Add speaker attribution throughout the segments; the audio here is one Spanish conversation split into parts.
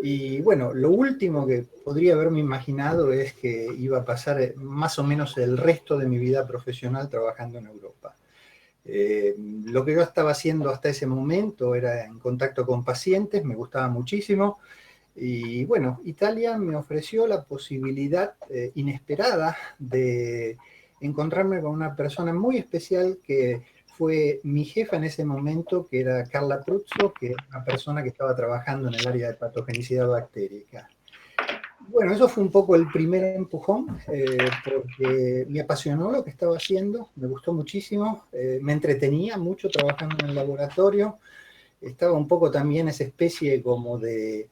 Speaker 1: Y bueno, lo último que podría haberme imaginado es que iba a pasar más o menos el resto de mi vida profesional trabajando en Europa. Lo que yo estaba haciendo hasta ese momento era en contacto con pacientes, me gustaba muchísimo. Y bueno, Italia me ofreció la posibilidad inesperada de encontrarme con una persona muy especial que fue mi jefa en ese momento, que era Carla Pruzzo, que era una persona que estaba trabajando en el área de patogenicidad bactérica. Bueno, eso fue un poco el primer empujón, porque me apasionó lo que estaba haciendo, me gustó muchísimo, me entretenía mucho trabajando en el laboratorio, estaba un poco también esa especie como de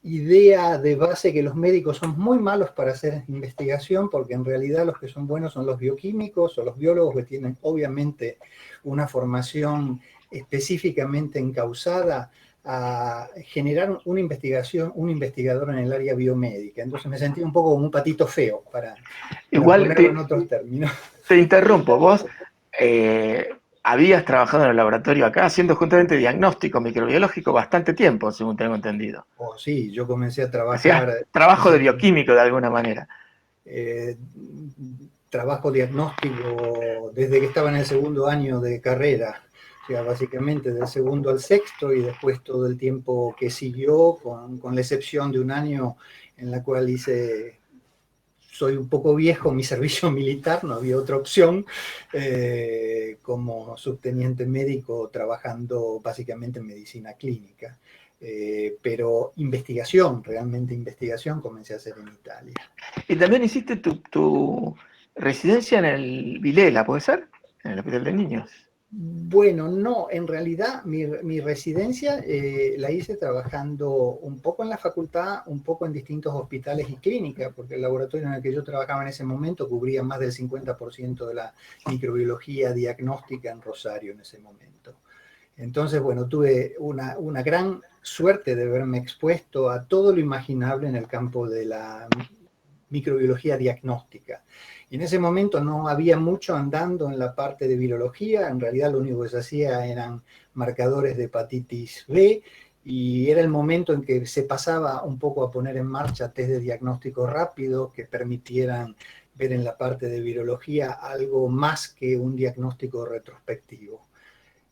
Speaker 1: idea de base que los médicos son muy malos para hacer investigación, porque en realidad los que son buenos son los bioquímicos o los biólogos que tienen obviamente una formación específicamente encausada a generar una investigación, un investigador en el área biomédica. Entonces me sentí un poco como un patito feo, para
Speaker 2: Igual
Speaker 1: ponerlo en otros términos.
Speaker 2: te interrumpo, vos habías trabajado en el laboratorio acá haciendo justamente diagnóstico microbiológico bastante tiempo, según tengo entendido.
Speaker 1: Oh, sí, yo comencé a
Speaker 2: Hacías
Speaker 1: trabajar
Speaker 2: trabajo de
Speaker 1: desde
Speaker 2: bioquímico de alguna manera.
Speaker 1: eh, trabajo diagnóstico desde que estaba en el segundo año de carrera, o sea, básicamente del segundo al sexto y después todo el tiempo que siguió, con la excepción de un año en la cual soy un poco viejo, mi servicio militar, no había otra opción, como subteniente médico trabajando básicamente en medicina clínica. Pero investigación, realmente investigación, comencé a hacer en Italia.
Speaker 2: Y también hiciste tu residencia en el Vilela, ¿puede ser? En el Hospital de Niños.
Speaker 1: Bueno, no, en realidad mi residencia la hice trabajando un poco en la facultad, un poco en distintos hospitales y clínicas, porque el laboratorio en el que yo trabajaba en ese momento cubría más del 50% de la microbiología diagnóstica en Rosario en ese momento. Entonces, bueno, tuve una gran suerte de verme expuesto a todo lo imaginable en el campo de la microbiología diagnóstica. Y en ese momento no había mucho andando en la parte de virología, en realidad lo único que se hacía eran marcadores de hepatitis B, y era el momento en que se pasaba un poco a poner en marcha test de diagnóstico rápido que permitieran ver en la parte de virología algo más que un diagnóstico retrospectivo.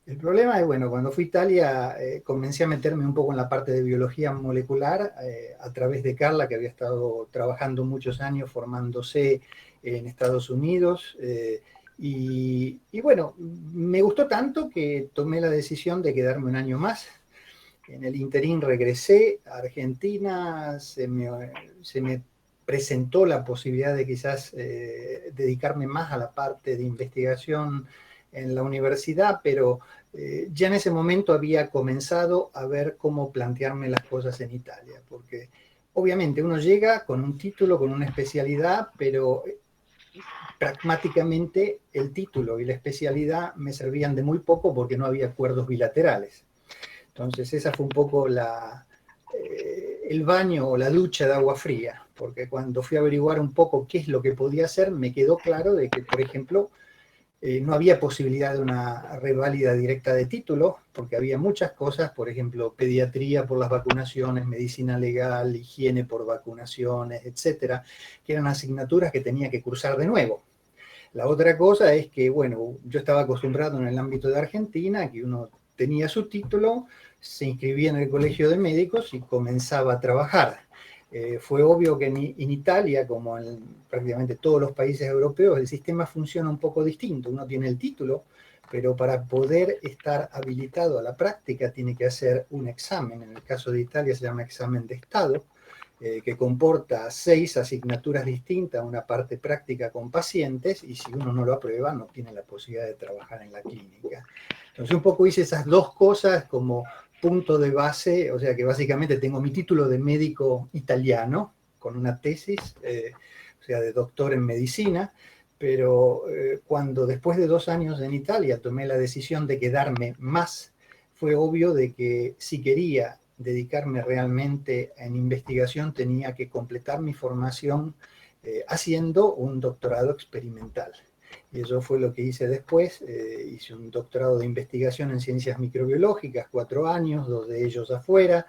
Speaker 1: El problema es, bueno, cuando fui a Italia comencé a meterme un poco en la parte de biología molecular a través de Carla, que había estado trabajando muchos años formándose en Estados Unidos. Y bueno, me gustó tanto que tomé la decisión de quedarme un año más. En el interín regresé a Argentina, se me presentó la posibilidad de quizás dedicarme más a la parte de investigación en la universidad, pero ya en ese momento había comenzado a ver cómo plantearme las cosas en Italia, porque obviamente uno llega con un título, con una especialidad, pero pragmáticamente el título y la especialidad me servían de muy poco porque no había acuerdos bilaterales. Entonces esa fue un poco el baño o la ducha de agua fría, porque cuando fui a averiguar un poco qué es lo que podía hacer, me quedó claro de que, por ejemplo, no había posibilidad de una reválida directa de título, porque había muchas cosas, por ejemplo, pediatría por las vacunaciones, medicina legal, higiene por vacunaciones, etcétera, que eran asignaturas que tenía que cursar de nuevo. La otra cosa es que, bueno, yo estaba acostumbrado en el ámbito de Argentina, que uno tenía su título, se inscribía en el colegio de médicos y comenzaba a trabajar. Fue obvio que en Italia, como en prácticamente todos los países europeos, el sistema funciona un poco distinto. Uno tiene el título, pero para poder estar habilitado a la práctica tiene que hacer un examen. En el caso de Italia se llama examen de estado, que comporta 6 asignaturas distintas, una parte práctica con pacientes, y si uno no lo aprueba no tiene la posibilidad de trabajar en la clínica. Entonces un poco hice esas dos cosas como punto de base, o sea que básicamente tengo mi título de médico italiano, con una tesis, o sea, de doctor en medicina, pero cuando después de 2 años en Italia tomé la decisión de quedarme más, fue obvio de que si quería dedicarme realmente en investigación tenía que completar mi formación haciendo un doctorado experimental. Y eso fue lo que hice después. Hice un doctorado de investigación en ciencias microbiológicas, 4 años, 2 de ellos afuera.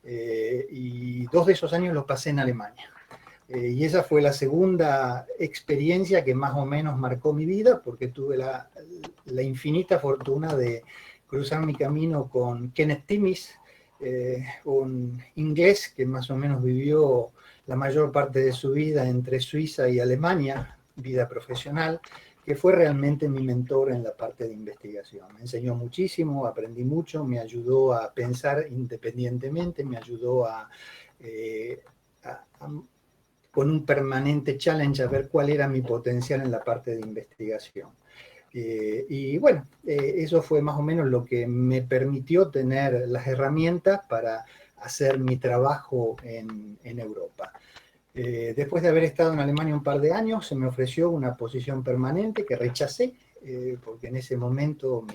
Speaker 1: y 2 de esos años los pasé en Alemania. Y esa fue la segunda experiencia que más o menos marcó mi vida, porque tuve la infinita fortuna de cruzar mi camino con Kenneth Timmis, un inglés que más o menos vivió la mayor parte de su vida entre Suiza y Alemania, vida profesional, que fue realmente mi mentor en la parte de investigación. Me enseñó muchísimo, aprendí mucho, me ayudó a pensar independientemente, me ayudó con un permanente challenge a ver cuál era mi potencial en la parte de investigación. Y bueno, eso fue más o menos lo que me permitió tener las herramientas para hacer mi trabajo en Europa. Después de haber estado en Alemania un par de años, se me ofreció una posición permanente que rechacé, porque en ese momento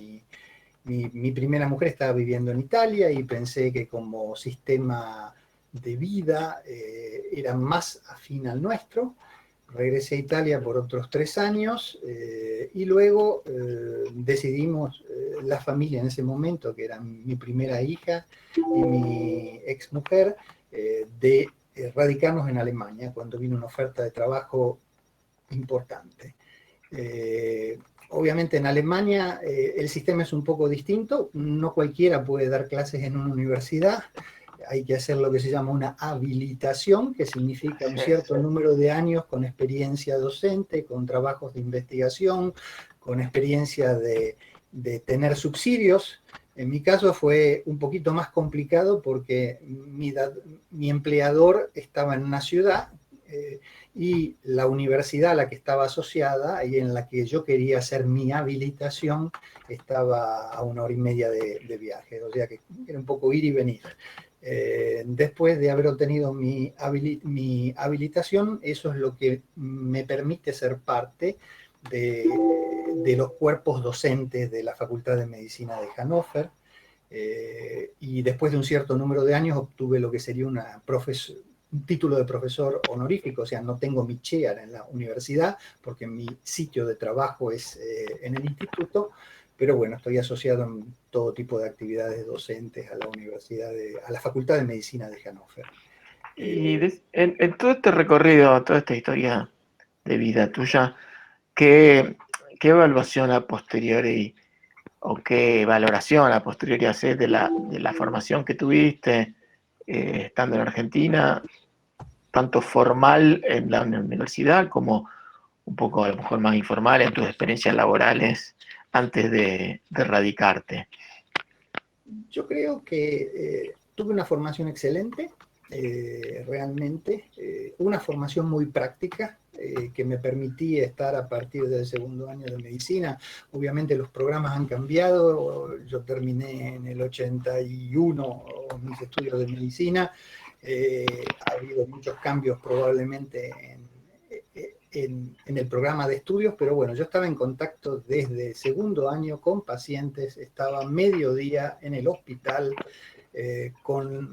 Speaker 1: mi primera mujer estaba viviendo en Italia y pensé que como sistema de vida era más afín al nuestro. Regresé a Italia por otros 3 años y luego decidimos, la familia en ese momento, que era mi primera hija y mi exmujer, de radicarnos en Alemania cuando vino una oferta de trabajo importante. Obviamente en Alemania el sistema es un poco distinto, no cualquiera puede dar clases en una universidad, hay que hacer lo que se llama una habilitación, que significa un cierto número de años con experiencia docente, con trabajos de investigación, con experiencia de tener subsidios. En mi caso fue un poquito más complicado porque mi empleador estaba en una ciudad y la universidad a la que estaba asociada y en la que yo quería hacer mi habilitación estaba a 1 hora y media de viaje, o sea que era un poco ir y venir. Después de haber obtenido mi habilitación, eso es lo que me permite ser parte de los cuerpos docentes de la Facultad de Medicina de Hannover, y después de un cierto número de años obtuve lo que sería un título de profesor honorífico, o sea, no tengo mi chair en la universidad porque mi sitio de trabajo es en el instituto, pero bueno, estoy asociado en todo tipo de actividades docentes a la a la Facultad de Medicina de Hannover.
Speaker 2: Y en todo este recorrido, toda esta historia de vida tuya, ¿qué evaluación a posteriori o qué valoración a posteriori haces de la formación que tuviste estando en Argentina, tanto formal en la universidad como un poco a lo mejor más informal en tus experiencias laborales antes de radicarte?
Speaker 1: Yo creo que tuve una formación excelente, realmente, una formación muy práctica que me permitía estar a partir del segundo año de medicina. Obviamente los programas han cambiado, yo terminé en el 81 mis estudios de medicina, ha habido muchos cambios probablemente en el programa de estudios, pero bueno, yo estaba en contacto desde el segundo año con pacientes, estaba mediodía en el hospital,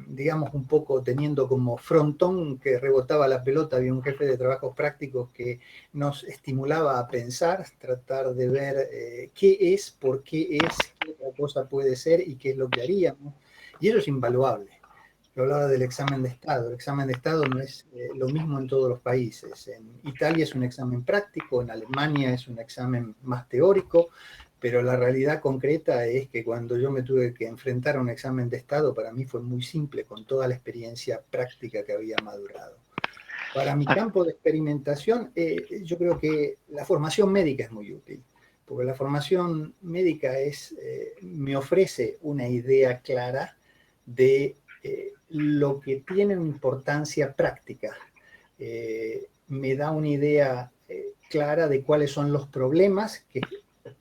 Speaker 1: digamos, un poco teniendo como frontón que rebotaba la pelota, había un jefe de trabajos prácticos que nos estimulaba a pensar, tratar de ver qué es, por qué es, qué otra cosa puede ser y qué es lo que haríamos, y eso es invaluable. Yo hablaba del examen de Estado. El examen de Estado no es lo mismo en todos los países. En Italia es un examen práctico, en Alemania es un examen más teórico, pero la realidad concreta es que cuando yo me tuve que enfrentar a un examen de Estado, para mí fue muy simple, con toda la experiencia práctica que había madurado. Para mi campo de experimentación, yo creo que la formación médica es muy útil, porque la formación médica me ofrece una idea clara de lo que tiene una importancia práctica. Me da una idea clara de cuáles son los problemas que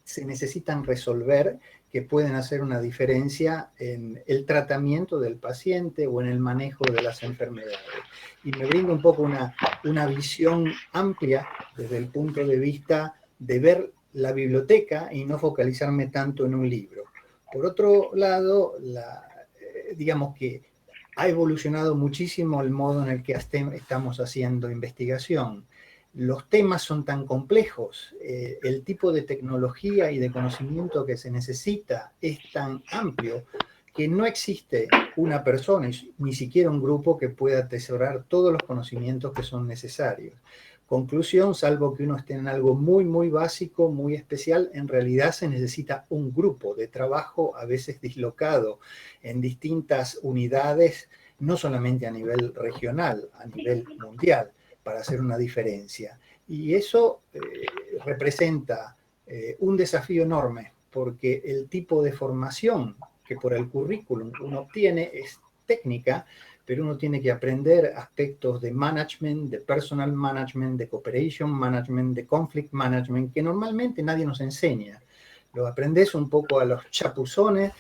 Speaker 1: se necesitan resolver, que pueden hacer una diferencia en el tratamiento del paciente o en el manejo de las enfermedades. Y me brinda un poco una visión amplia desde el punto de vista de ver la biblioteca y no focalizarme tanto en un libro. Por otro lado, digamos que ha evolucionado muchísimo el modo en el que estamos haciendo investigación. Los temas son tan complejos, el tipo de tecnología y de conocimiento que se necesita es tan amplio que no existe una persona, ni siquiera un grupo, que pueda atesorar todos los conocimientos que son necesarios. Conclusión, salvo que uno esté en algo muy, muy básico, muy especial, en realidad se necesita un grupo de trabajo, a veces dislocado en distintas unidades, no solamente a nivel regional, a nivel mundial, para hacer una diferencia. Y eso representa un desafío enorme, porque el tipo de formación que por el currículum uno obtiene es técnica, pero uno tiene que aprender aspectos de management, de personal management, de cooperation management, de conflict management, que normalmente nadie nos enseña. Los aprendés un poco a los chapuzones,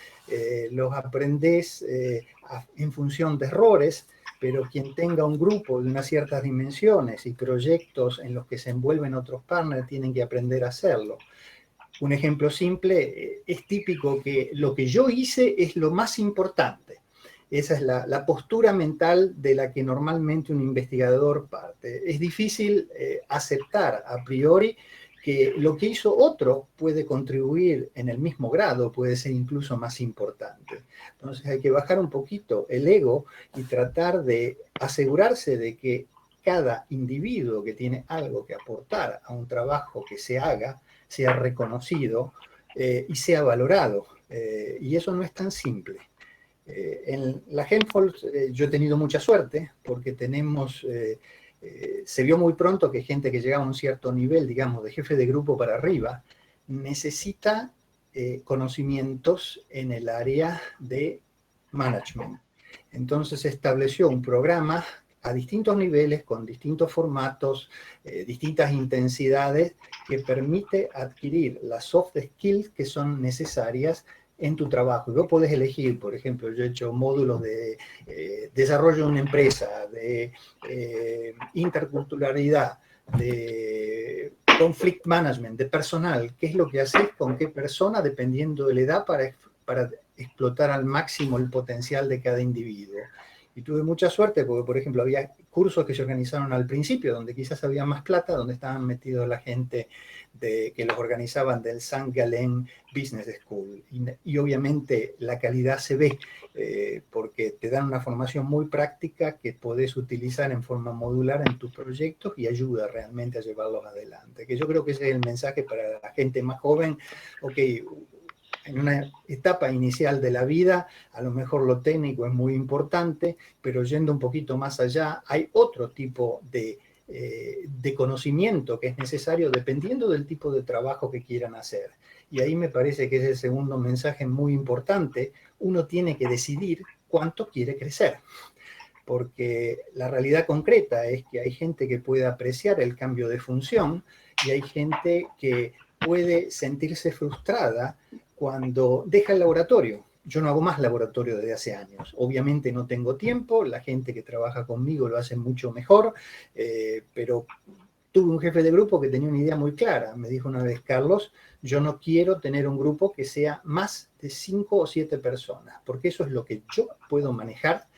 Speaker 1: los aprendés en función de errores, pero quien tenga un grupo de unas ciertas dimensiones y proyectos en los que se envuelven otros partners tienen que aprender a hacerlo. Un ejemplo simple, es típico que lo que yo hice es lo más importante. Esa es la postura mental de la que normalmente un investigador parte. Es difícil aceptar a priori que lo que hizo otro puede contribuir en el mismo grado, puede ser incluso más importante. Entonces hay que bajar un poquito el ego y tratar de asegurarse de que cada individuo que tiene algo que aportar a un trabajo que se haga, sea reconocido y sea valorado. Y eso no es tan simple. En la Helmholtz yo he tenido mucha suerte porque tenemos, se vio muy pronto que gente que llegaba a un cierto nivel, digamos, de jefe de grupo para arriba, necesita conocimientos en el área de management. Entonces se estableció un programa a distintos niveles, con distintos formatos, distintas intensidades, que permite adquirir las soft skills que son necesarias en tu trabajo. Vos podés elegir, por ejemplo, yo he hecho módulos de desarrollo de una empresa, de interculturalidad, de conflict management, de personal, qué es lo que haces con qué persona, dependiendo de la edad, para explotar al máximo el potencial de cada individuo. Y tuve mucha suerte porque, por ejemplo, había cursos que se organizaron al principio, donde quizás había más plata, donde estaban metidos la gente que los organizaban del St. Gallen Business School. Y obviamente la calidad se ve, porque te dan una formación muy práctica que podés utilizar en forma modular en tus proyectos y ayuda realmente a llevarlos adelante. Que yo creo que ese es el mensaje para la gente más joven. Ok, en una etapa inicial de la vida, a lo mejor lo técnico es muy importante, pero yendo un poquito más allá, hay otro tipo de conocimiento que es necesario dependiendo del tipo de trabajo que quieran hacer. Y ahí me parece que es el segundo mensaje muy importante. Uno tiene que decidir cuánto quiere crecer, porque la realidad concreta es que hay gente que puede apreciar el cambio de función y hay gente que puede sentirse frustrada cuando deja el laboratorio. Yo no hago más laboratorio desde hace años. Obviamente no tengo tiempo, la gente que trabaja conmigo lo hace mucho mejor, pero tuve un jefe de grupo que tenía una idea muy clara. Me dijo una vez: Carlos, yo no quiero tener un grupo que sea más de 5 o 7 personas, porque eso es lo que yo puedo manejar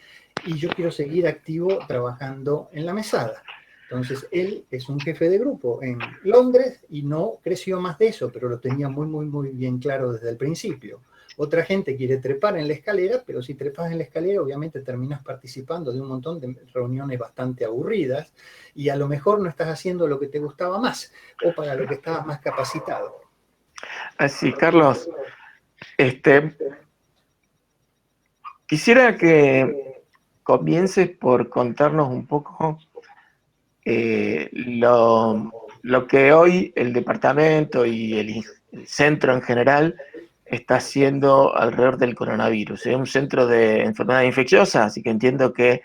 Speaker 1: y yo quiero seguir activo trabajando en la mesada. Entonces, él es un jefe de grupo en Londres y no creció más de eso, pero lo tenía muy, muy, muy bien claro desde el principio. Otra gente quiere trepar en la escalera, pero si trepas en la escalera, obviamente terminas participando de un montón de reuniones bastante aburridas y a lo mejor no estás haciendo lo que te gustaba más o para lo que estabas más capacitado.
Speaker 2: Así, Carlos, quisiera que comiences por contarnos un poco lo que hoy el departamento y el centro en general está haciendo alrededor del coronavirus. Es un centro de enfermedades infecciosas, así que entiendo que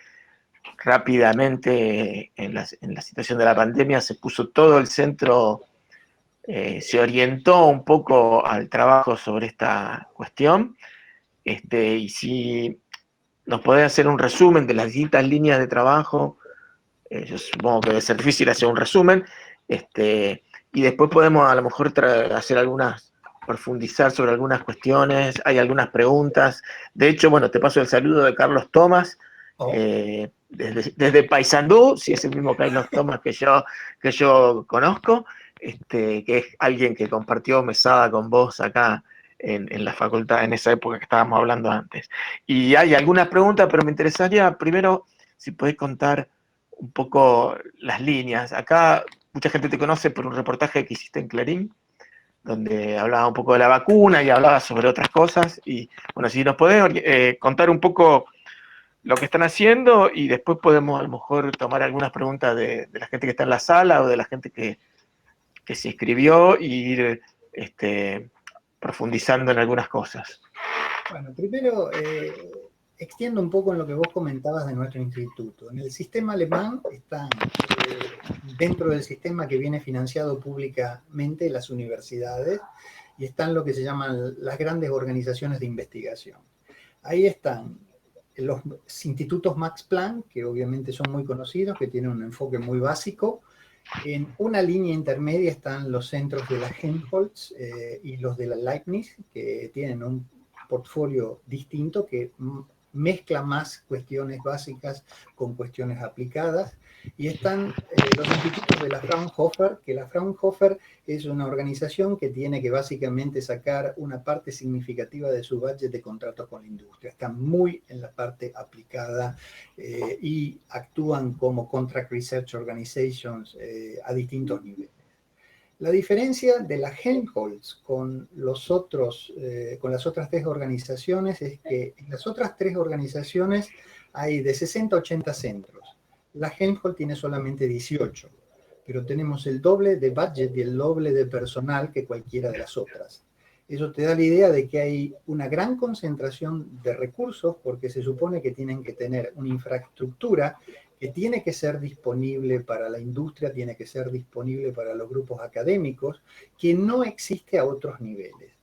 Speaker 2: rápidamente en la situación de la pandemia se puso todo el centro, se orientó un poco al trabajo sobre esta cuestión. Y si nos podés hacer un resumen de las distintas líneas de trabajo, yo supongo que debe ser difícil hacer un resumen, y después podemos a lo mejor hacer profundizar sobre algunas cuestiones, hay algunas preguntas. De hecho, bueno, te paso el saludo de Carlos Tomás, desde Paysandú, si es el mismo Carlos Tomás que yo conozco, que es alguien que compartió mesada con vos acá en la facultad en esa época que estábamos hablando antes. Y hay algunas preguntas, pero me interesaría primero si podés contar un poco las líneas. Acá mucha gente te conoce por un reportaje que hiciste en Clarín, donde hablaba un poco de la vacuna y hablaba sobre otras cosas. Y bueno, si nos podés contar un poco lo que están haciendo y después podemos a lo mejor tomar algunas preguntas de la gente que está en la sala o de la gente que se inscribió y ir profundizando en algunas cosas.
Speaker 1: Bueno, primero extiendo un poco en lo que vos comentabas de nuestro instituto. En el sistema alemán están, dentro del sistema que viene financiado públicamente, las universidades, y están lo que se llaman las grandes organizaciones de investigación. Ahí están los institutos Max Planck, que obviamente son muy conocidos, que tienen un enfoque muy básico. En una línea intermedia están los centros de la Helmholtz y los de la Leibniz, que tienen un portfolio distinto que mezcla más cuestiones básicas con cuestiones aplicadas. Y están los institutos de la Fraunhofer, que la Fraunhofer es una organización que tiene que básicamente sacar una parte significativa de su budget de contratos con la industria. Están muy en la parte aplicada y actúan como Contract Research Organizations a distintos niveles. La diferencia de la Helmholtz con las otras tres organizaciones es que en las otras tres organizaciones hay de 60 a 80 centros. La Helmholtz tiene solamente 18, pero tenemos el doble de budget y el doble de personal que cualquiera de las otras. Eso te da la idea de que hay una gran concentración de recursos porque se supone que tienen que tener una infraestructura que tiene que ser disponible para la industria, tiene que ser disponible para los grupos académicos, que no existe a otros niveles.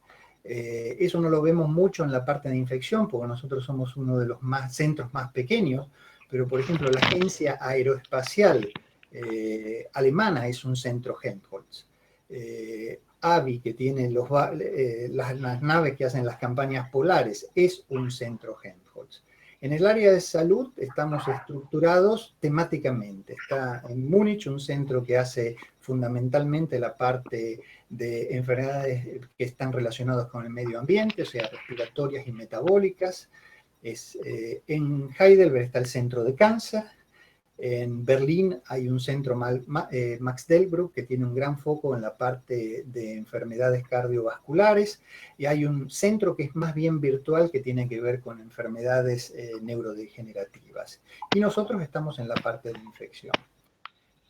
Speaker 1: Eso no lo vemos mucho en la parte de infección, porque nosotros somos uno de los centros más pequeños, pero por ejemplo la Agencia Aeroespacial Alemana es un centro Helmholtz. AVI, que tiene las naves que hacen las campañas polares, es un centro Helmholtz. En el área de salud estamos estructurados temáticamente. Está en Múnich un centro que hace fundamentalmente la parte de enfermedades que están relacionadas con el medio ambiente, o sea, respiratorias y metabólicas. En Heidelberg está el centro de cáncer. En Berlín hay un centro Max Delbrück que tiene un gran foco en la parte de enfermedades cardiovasculares y hay un centro que es más bien virtual que tiene que ver con enfermedades neurodegenerativas. Y nosotros estamos en la parte de infección.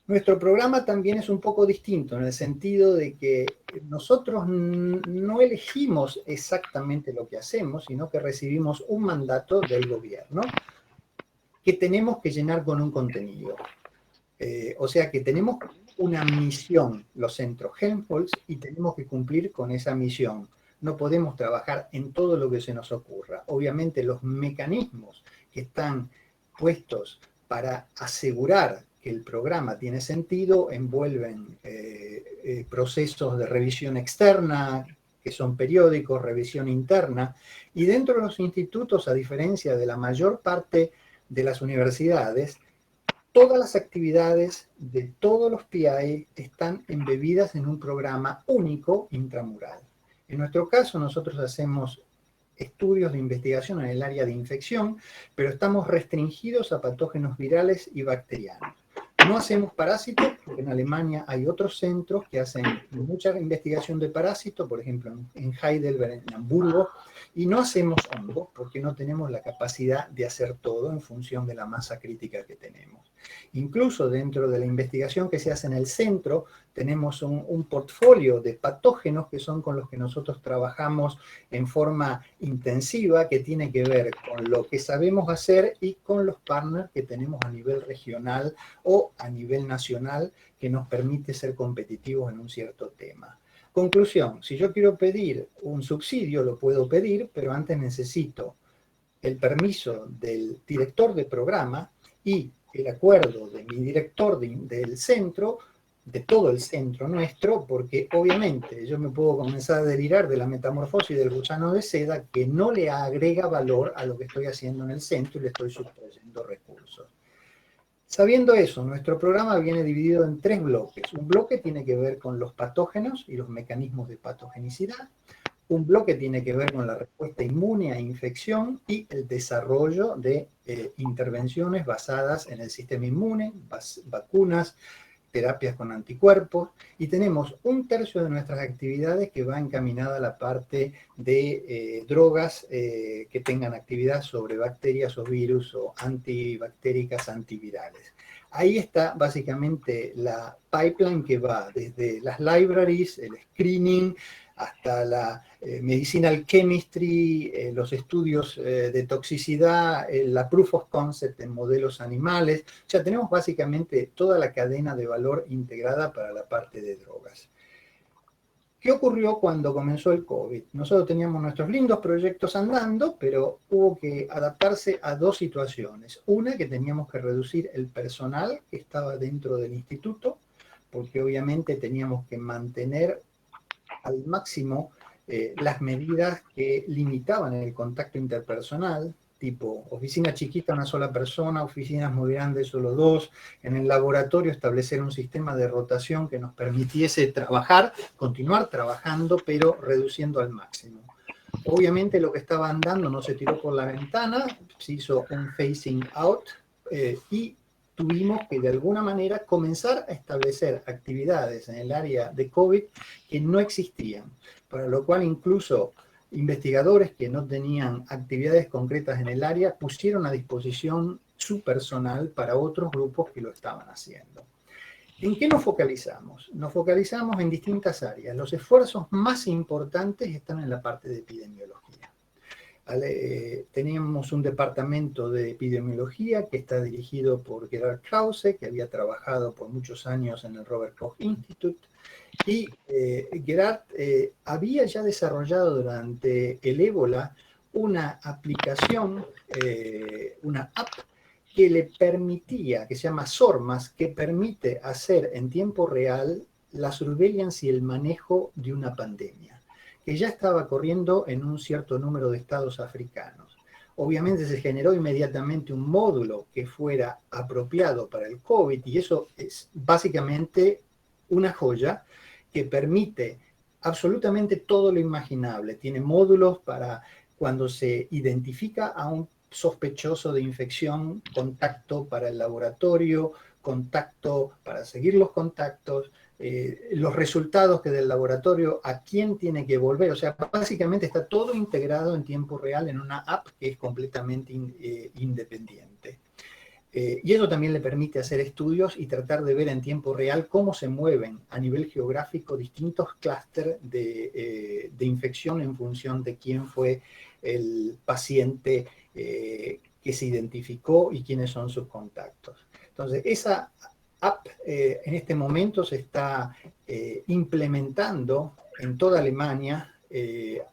Speaker 1: Nuestro programa también es un poco distinto en el sentido de que nosotros no elegimos exactamente lo que hacemos, sino que recibimos un mandato del gobierno que tenemos que llenar con un contenido. O sea que tenemos una misión, los centros Helmholtz, y tenemos que cumplir con esa misión. No podemos trabajar en todo lo que se nos ocurra. Obviamente los mecanismos que están puestos para asegurar que el programa tiene sentido envuelven procesos de revisión externa, que son periódicos, revisión interna, y dentro de los institutos, a diferencia de la mayor parte de las universidades, todas las actividades de todos los PI están embebidas en un programa único intramural. En nuestro caso, nosotros hacemos estudios de investigación en el área de infección, pero estamos restringidos a patógenos virales y bacterianos. No hacemos parásitos, porque en Alemania hay otros centros que hacen mucha investigación de parásitos, por ejemplo en Heidelberg, en Hamburgo, y no hacemos hongos porque no tenemos la capacidad de hacer todo en función de la masa crítica que tenemos. Incluso dentro de la investigación que se hace en el centro, tenemos un portfolio de patógenos que son con los que nosotros trabajamos en forma intensiva, que tiene que ver con lo que sabemos hacer y con los partners que tenemos a nivel regional o a nivel nacional que nos permite ser competitivos en un cierto tema. Conclusión, si yo quiero pedir un subsidio, lo puedo pedir, pero antes necesito el permiso del director de programa y el acuerdo de mi director del centro, de todo el centro nuestro, porque obviamente yo me puedo comenzar a delirar de la metamorfosis del gusano de seda que no le agrega valor a lo que estoy haciendo en el centro y le estoy sustrayendo recursos. Sabiendo eso, nuestro programa viene dividido en 3 bloques. Un bloque tiene que ver con los patógenos y los mecanismos de patogenicidad. Un bloque tiene que ver con la respuesta inmune a infección y el desarrollo de intervenciones basadas en el sistema inmune, vacunas, terapias con anticuerpos, y tenemos un tercio de nuestras actividades que va encaminada a la parte de drogas que tengan actividad sobre bacterias o virus o antibactéricas, antivirales. Ahí está básicamente la pipeline que va desde las libraries, el screening, hasta la medicinal chemistry, los estudios de toxicidad, la proof of concept en modelos animales. O sea, tenemos básicamente toda la cadena de valor integrada para la parte de drogas. ¿Qué ocurrió cuando comenzó el COVID? Nosotros teníamos nuestros lindos proyectos andando, pero hubo que adaptarse a dos situaciones. Una, que teníamos que reducir el personal que estaba dentro del instituto, porque obviamente teníamos que mantener al máximo las medidas que limitaban el contacto interpersonal, tipo oficina chiquita, una sola persona, oficinas muy grandes, solo dos. En el laboratorio establecer un sistema de rotación que nos permitiese trabajar, continuar trabajando, pero reduciendo al máximo. Obviamente lo que estaba andando no se tiró por la ventana, se hizo un phasing out y tuvimos que de alguna manera comenzar a establecer actividades en el área de COVID que no existían, para lo cual incluso investigadores que no tenían actividades concretas en el área pusieron a disposición su personal para otros grupos que lo estaban haciendo. ¿En qué nos focalizamos? Nos focalizamos en distintas áreas. Los esfuerzos más importantes están en la parte de epidemiología. Teníamos un departamento de epidemiología que está dirigido por Gerard Krause, que había trabajado por muchos años en el Robert Koch Institute, y Gerard había ya desarrollado durante el ébola una aplicación, una app que le permitía, que se llama SORMAS, que permite hacer en tiempo real la surveillance y el manejo de una pandemia, que ya estaba corriendo en un cierto número de estados africanos. Obviamente se generó inmediatamente un módulo que fuera apropiado para el COVID, y eso es básicamente una joya que permite absolutamente todo lo imaginable. Tiene módulos para cuando se identifica a un sospechoso de infección, contacto para el laboratorio, contacto para seguir los contactos, los resultados que del laboratorio, a quién tiene que volver. O sea, básicamente está todo integrado en tiempo real en una app que es completamente independiente. Y eso también le permite hacer estudios y tratar de ver en tiempo real cómo se mueven a nivel geográfico distintos clústeres de infección en función de quién fue el paciente que se identificó y quiénes son sus contactos. Entonces, esa app en este momento se está implementando en toda Alemania.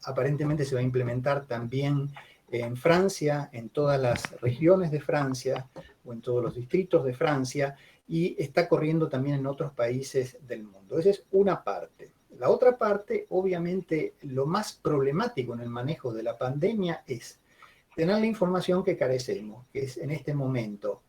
Speaker 1: Aparentemente se va a implementar también en Francia, en todas las regiones de Francia o en todos los distritos de Francia, y está corriendo también en otros países del mundo. Esa es una parte. La otra parte, obviamente, lo más problemático en el manejo de la pandemia es tener la información que carecemos, que es en este momento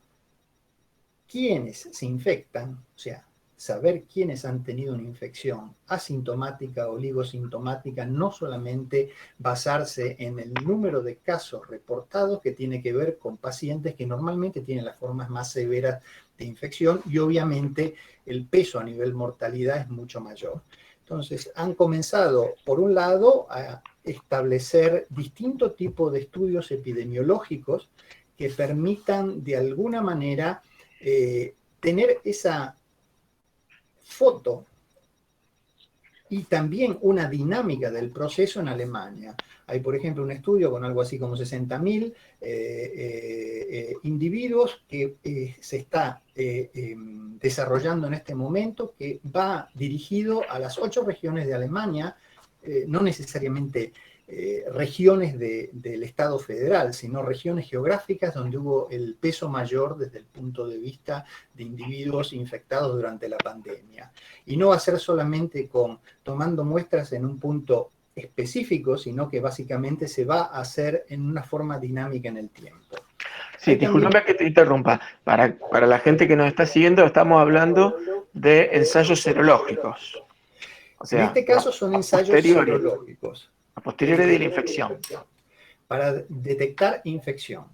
Speaker 1: quiénes se infectan, o sea, saber quiénes han tenido una infección asintomática o oligosintomática, no solamente basarse en el número de casos reportados, que tiene que ver con pacientes que normalmente tienen las formas más severas de infección, y obviamente el peso a nivel mortalidad es mucho mayor. Entonces, han comenzado, por un lado, a establecer distintos tipos de estudios epidemiológicos que permitan, de alguna manera, tener esa foto y también una dinámica del proceso en Alemania. Hay, por ejemplo, un estudio con algo así como 60.000 individuos que se está desarrollando en este momento, que va dirigido a las 8 regiones de Alemania, no necesariamente regiones del Estado federal, sino regiones geográficas donde hubo el peso mayor desde el punto de vista de individuos infectados durante la pandemia. Y no va a ser solamente tomando muestras en un punto específico, sino que básicamente se va a hacer en una forma dinámica en el tiempo.
Speaker 2: Sí, discúlpame que te interrumpa. Para la gente que nos está siguiendo, estamos hablando de ensayos serológicos. O sea,
Speaker 1: en este caso son ensayos serológicos.
Speaker 2: A posteriori de la infección.
Speaker 1: Para detectar infección.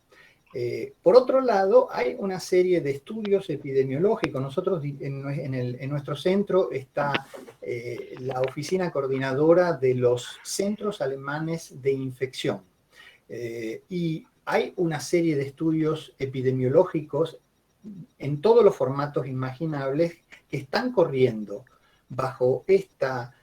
Speaker 1: Por otro lado, hay una serie de estudios epidemiológicos. Nosotros en nuestro centro está la oficina coordinadora de los centros alemanes de infección. Y hay una serie de estudios epidemiológicos en todos los formatos imaginables que están corriendo bajo esta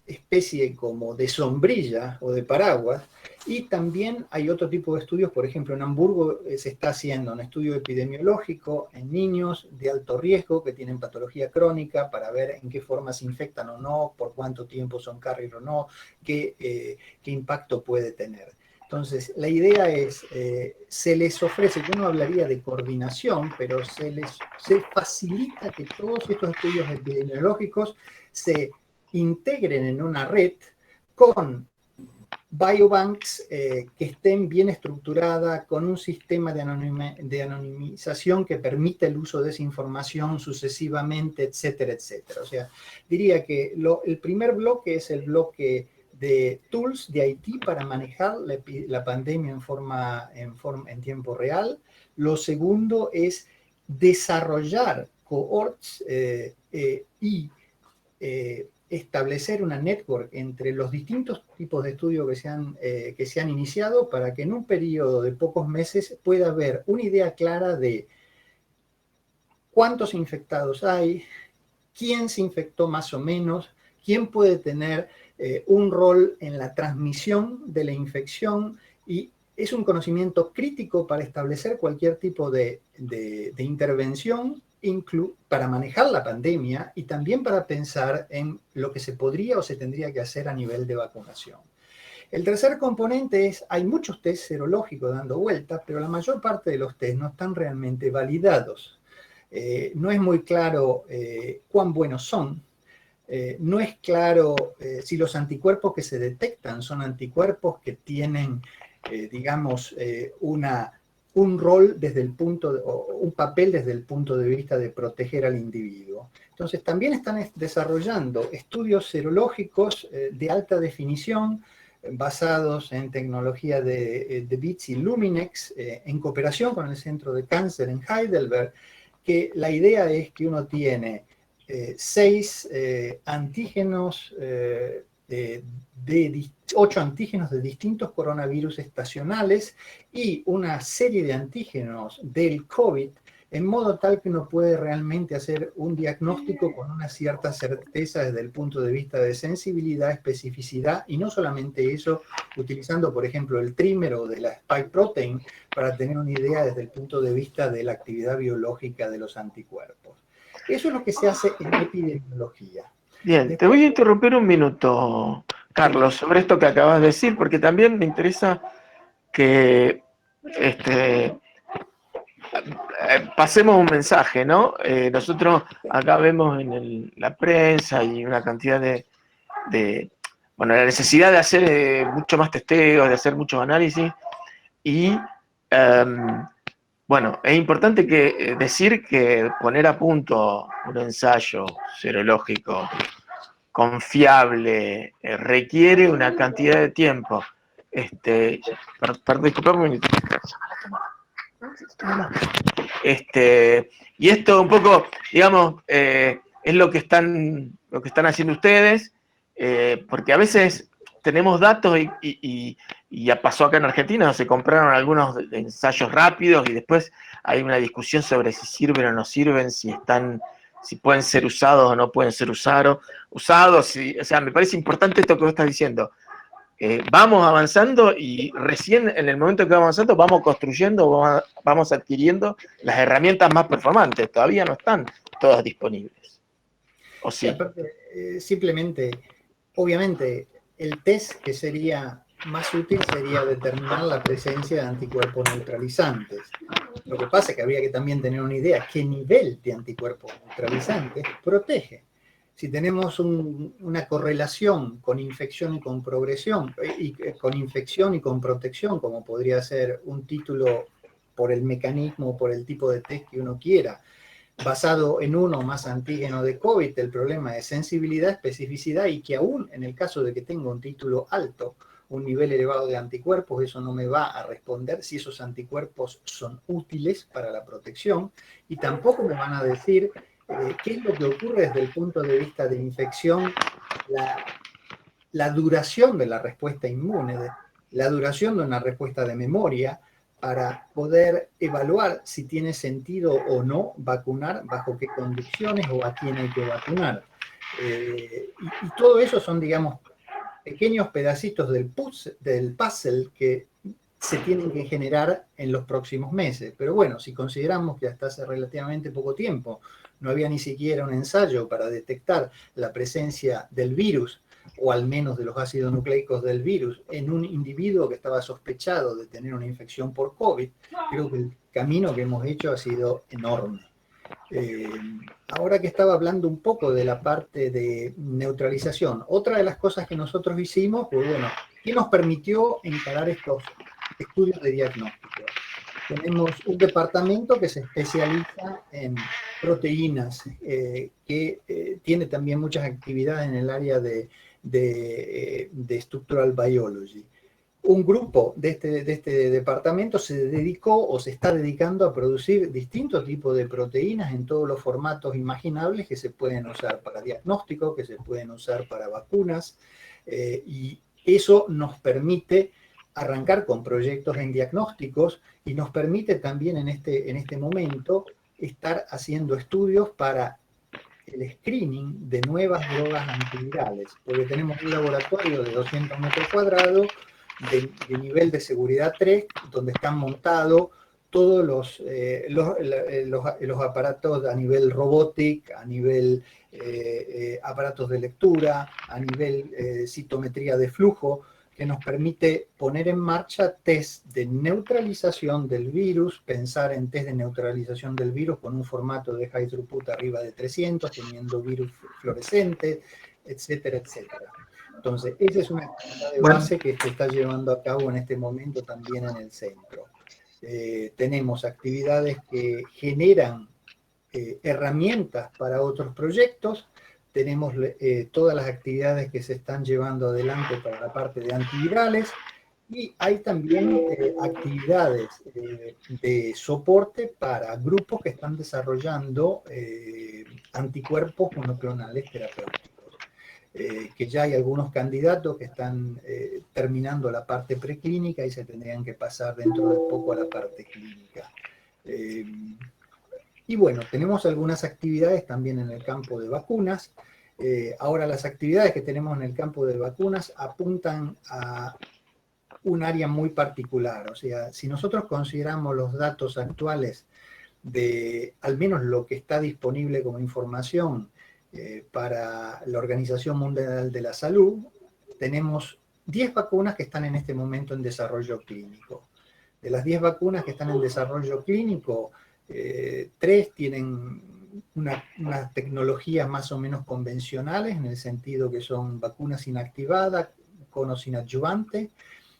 Speaker 1: especie como de sombrilla o de paraguas. Y también hay otro tipo de estudios, por ejemplo, en Hamburgo se está haciendo un estudio epidemiológico en niños de alto riesgo que tienen patología crónica para ver en qué forma se infectan o no, por cuánto tiempo son carrier o no, qué impacto puede tener. Entonces, la idea es, se les ofrece, yo no hablaría de coordinación, pero se facilita que todos estos estudios epidemiológicos se integren en una red con biobanks que estén bien estructuradas, con un sistema de anonimización que permite el uso de esa información sucesivamente, etcétera, etcétera. O sea, diría que el primer bloque es el bloque de tools de IT para manejar la pandemia en tiempo real. Lo segundo es desarrollar cohorts y establecer una network entre los distintos tipos de estudios que se han iniciado para que en un periodo de pocos meses pueda haber una idea clara de cuántos infectados hay, quién se infectó más o menos, quién puede tener un rol en la transmisión de la infección, y es un conocimiento crítico para establecer cualquier tipo de intervención para manejar la pandemia y también para pensar en lo que se podría o se tendría que hacer a nivel de vacunación. El tercer componente es, hay muchos test serológicos dando vueltas, pero la mayor parte de los test no están realmente validados. No es muy claro cuán buenos son. No es claro si los anticuerpos que se detectan son anticuerpos que tienen, digamos, un rol un papel desde el punto de vista de proteger al individuo. Entonces, también están desarrollando estudios serológicos de alta definición basados en tecnología de bits y Luminex, en cooperación con el Centro de Cáncer en Heidelberg, que la idea es que uno tiene 6 antígenos, 8 antígenos de distintos coronavirus estacionales y una serie de antígenos del COVID, en modo tal que uno puede realmente hacer un diagnóstico con una cierta certeza desde el punto de vista de sensibilidad, especificidad, y no solamente eso, utilizando, por ejemplo, el trímer o de la spike protein para tener una idea desde el punto de vista de la actividad biológica de los anticuerpos. Eso es lo que se hace en epidemiología.
Speaker 2: Bien, te voy a interrumpir un minuto, Carlos, sobre esto que acabas de decir, porque también me interesa que pasemos un mensaje, ¿no? Nosotros acá vemos en la prensa y una cantidad bueno, la necesidad de hacer mucho más testeos, de hacer muchos análisis, y bueno, es importante decir que poner a punto un ensayo serológico confiable requiere una cantidad de tiempo. Disculpame un minuto. Y esto un poco, digamos, es lo que están haciendo ustedes, porque a veces tenemos datos y ya pasó acá en Argentina, se compraron algunos ensayos rápidos y después hay una discusión sobre si sirven o no sirven, si pueden ser usados o no pueden ser usados. O sea, me parece importante esto que vos estás diciendo. Vamos avanzando y recién en el momento que vamos avanzando vamos construyendo, vamos adquiriendo las herramientas más performantes. Todavía no están todas disponibles. ¿O sí?
Speaker 1: Aparte, simplemente, obviamente, el test que sería más útil sería determinar la presencia de anticuerpos neutralizantes. Lo que pasa es que habría que también tener una idea qué nivel de anticuerpos neutralizantes protege. Si tenemos una correlación con infección y con progresión, con infección y con protección, como podría ser un título por el mecanismo o por el tipo de test que uno quiera, basado en uno más antígeno de COVID, el problema de sensibilidad, especificidad, y que aún en el caso de que tenga un título alto, un nivel elevado de anticuerpos, eso no me va a responder si esos anticuerpos son útiles para la protección, y tampoco me van a decir qué es lo que ocurre desde el punto de vista de infección, la duración de la respuesta inmune, la duración de una respuesta de memoria, para poder evaluar si tiene sentido o no vacunar, bajo qué condiciones o a quién hay que vacunar. Y todo eso son, digamos, pequeños pedacitos del puzzle que se tienen que generar en los próximos meses. Pero bueno, si consideramos que hasta hace relativamente poco tiempo no había ni siquiera un ensayo para detectar la presencia del virus, o al menos de los ácidos nucleicos del virus, en un individuo que estaba sospechado de tener una infección por COVID, creo que el camino que hemos hecho ha sido enorme. Ahora que estaba hablando un poco de la parte de neutralización, otra de las cosas que nosotros hicimos, pues bueno, ¿qué nos permitió encarar estos estudios de diagnóstico? Tenemos un departamento que se especializa en proteínas, que tiene también muchas actividades en el área de Structural Biology. Un grupo de este departamento se dedicó o se está dedicando a producir distintos tipos de proteínas en todos los formatos imaginables que se pueden usar para diagnóstico, que se pueden usar para vacunas, y eso nos permite arrancar con proyectos en diagnósticos y nos permite también en este momento estar haciendo estudios para el screening de nuevas drogas antivirales, porque tenemos un laboratorio de 200 metros cuadrados de nivel de seguridad 3, donde están montados todos los aparatos a nivel robótico, a nivel aparatos de lectura, a nivel citometría de flujo, que nos permite poner en marcha test de neutralización del virus, pensar en test de neutralización del virus con un formato de high throughput arriba de 300, teniendo virus fluorescentes, etcétera, etcétera. Entonces, esa es una actividad de base que se está llevando a cabo en este momento también en el centro. Tenemos actividades que generan herramientas para otros proyectos, tenemos todas las actividades que se están llevando adelante para la parte de antivirales, y hay también actividades de soporte para grupos que están desarrollando anticuerpos monoclonales terapéuticos. Que ya hay algunos candidatos que están terminando la parte preclínica y se tendrían que pasar dentro de poco a la parte clínica. Y bueno, tenemos algunas actividades también en el campo de vacunas. Ahora las actividades que tenemos en el campo de vacunas apuntan a un área muy particular. O sea, si nosotros consideramos los datos actuales de al menos lo que está disponible como información para la Organización Mundial de la Salud, tenemos 10 vacunas que están en este momento en desarrollo clínico. De las 10 vacunas que están en desarrollo clínico, 3 tienen unas tecnologías más o menos convencionales, en el sentido que son vacunas inactivadas, con o sin adyuvante.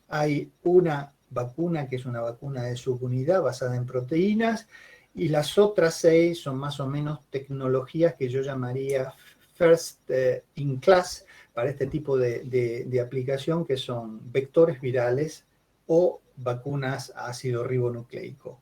Speaker 1: Hay una vacuna que es una vacuna de subunidad basada en proteínas, y las otras 6 son más o menos tecnologías que yo llamaría first in class para este tipo de aplicación, que son vectores virales o vacunas a ácido ribonucleico.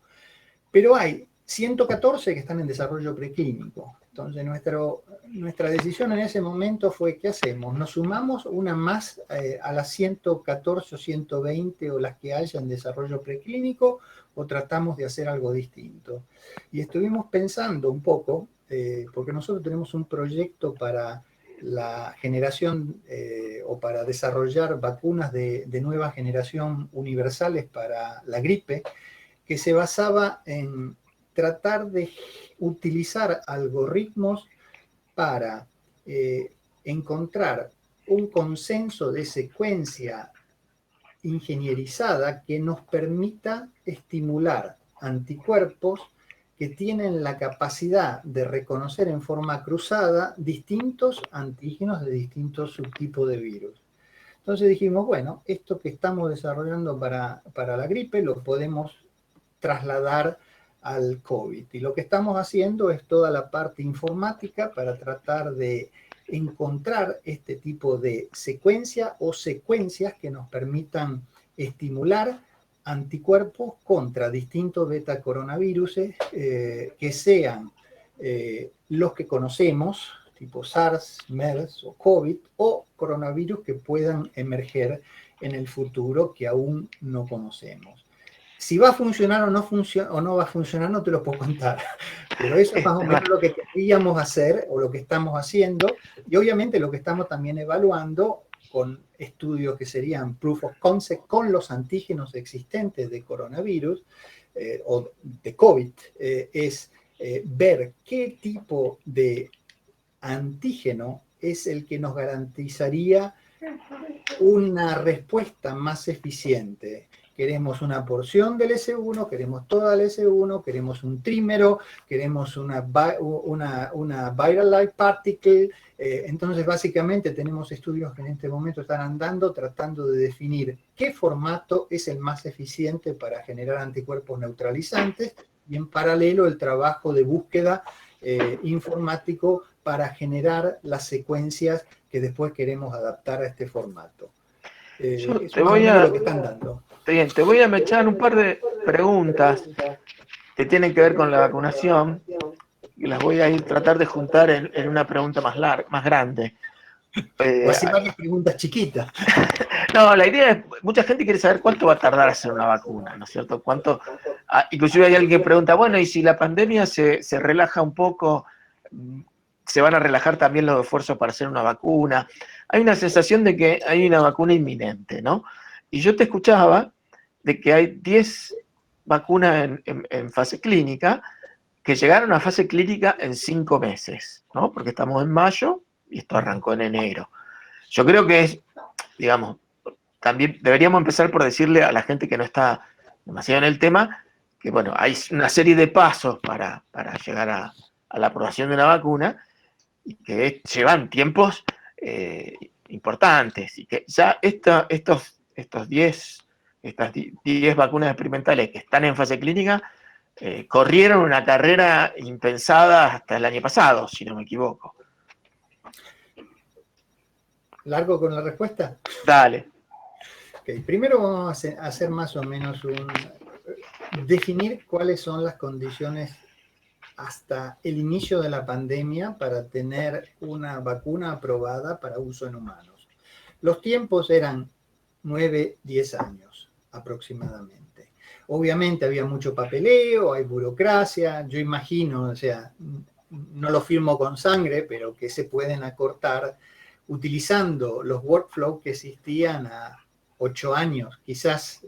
Speaker 1: Pero hay 114 que están en desarrollo preclínico. Entonces nuestra decisión en ese momento fue, ¿qué hacemos? ¿Nos sumamos una más a las 114 o 120 o las que haya en desarrollo preclínico, o tratamos de hacer algo distinto? Y estuvimos pensando un poco, porque nosotros tenemos un proyecto para la generación o para desarrollar vacunas de nueva generación universales para la gripe, que se basaba en tratar de utilizar algoritmos para encontrar un consenso de secuencia ingenierizada que nos permita estimular anticuerpos que tienen la capacidad de reconocer en forma cruzada distintos antígenos de distintos subtipos de virus. Entonces dijimos, bueno, esto que estamos desarrollando para la gripe lo podemos trasladar al COVID. Y lo que estamos haciendo es toda la parte informática para tratar de encontrar este tipo de secuencia o secuencias que nos permitan estimular anticuerpos contra distintos beta coronavirus que sean los que conocemos, tipo SARS, MERS o COVID, o coronavirus que puedan emerger en el futuro que aún no conocemos. Si va a funcionar o no va a funcionar, no te lo puedo contar. Pero eso es más o menos lo que queríamos hacer o lo que estamos haciendo. Y obviamente lo que estamos también evaluando con estudios que serían proof of concept con los antígenos existentes de coronavirus o de COVID, es ver qué tipo de antígeno es el que nos garantizaría una respuesta más eficiente. Queremos una porción del S1, queremos toda el S1, queremos un trímero, queremos una viral-like particle. Entonces, básicamente, tenemos estudios que en este momento están andando tratando de definir qué formato es el más eficiente para generar anticuerpos neutralizantes y, en paralelo, el trabajo de búsqueda informático para generar las secuencias que después queremos adaptar a este formato.
Speaker 2: Yo
Speaker 1: Es más o menos lo que están dando.
Speaker 2: Bien, te voy a echar un par de preguntas que tienen que ver con la vacunación y las voy a ir tratar de juntar en una pregunta más grande.
Speaker 1: O así varias preguntas chiquitas.
Speaker 2: No, la idea es, mucha gente quiere saber cuánto va a tardar hacer una vacuna, ¿no es cierto? Inclusive hay alguien que pregunta, bueno, y si la pandemia se relaja un poco, ¿se van a relajar también los esfuerzos para hacer una vacuna? Hay una sensación de que hay una vacuna inminente, ¿no? Y yo te escuchaba de que hay 10 vacunas en fase clínica que llegaron a fase clínica en 5 meses, ¿no? Porque estamos en mayo y esto arrancó en enero. Yo creo que es, digamos, también deberíamos empezar por decirle a la gente que no está demasiado en el tema que, bueno, hay una serie de pasos para llegar a la aprobación de una vacuna y que llevan tiempos importantes y que ya estas 10 vacunas experimentales que están en fase clínica corrieron una carrera impensada hasta el año pasado, si no me equivoco.
Speaker 1: ¿Largo con la respuesta?
Speaker 2: Dale.
Speaker 1: Okay. Primero vamos a hacer más o menos definir cuáles son las condiciones hasta el inicio de la pandemia para tener una vacuna aprobada para uso en humanos. Los tiempos eran 9-10 años aproximadamente. Obviamente había mucho papeleo, hay burocracia, yo imagino, o sea, no lo firmo con sangre, pero que se pueden acortar utilizando los workflows que existían a 8 años, quizás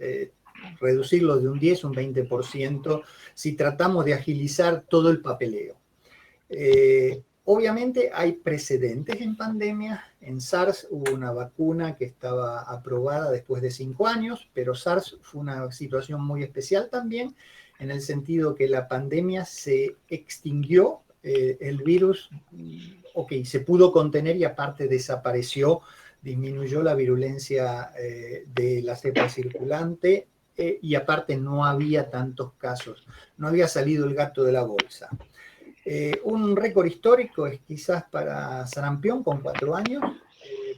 Speaker 1: reducirlo de un 10, un 20%, si tratamos de agilizar todo el papeleo. Obviamente hay precedentes en pandemia. En SARS hubo una vacuna que estaba aprobada después de 5 años, pero SARS fue una situación muy especial también, en el sentido que la pandemia se extinguió, el virus, se pudo contener y aparte desapareció, disminuyó la virulencia de la cepa circulante y aparte no había tantos casos, no había salido el gato de la bolsa. Un récord histórico es quizás para sarampión con 4 años,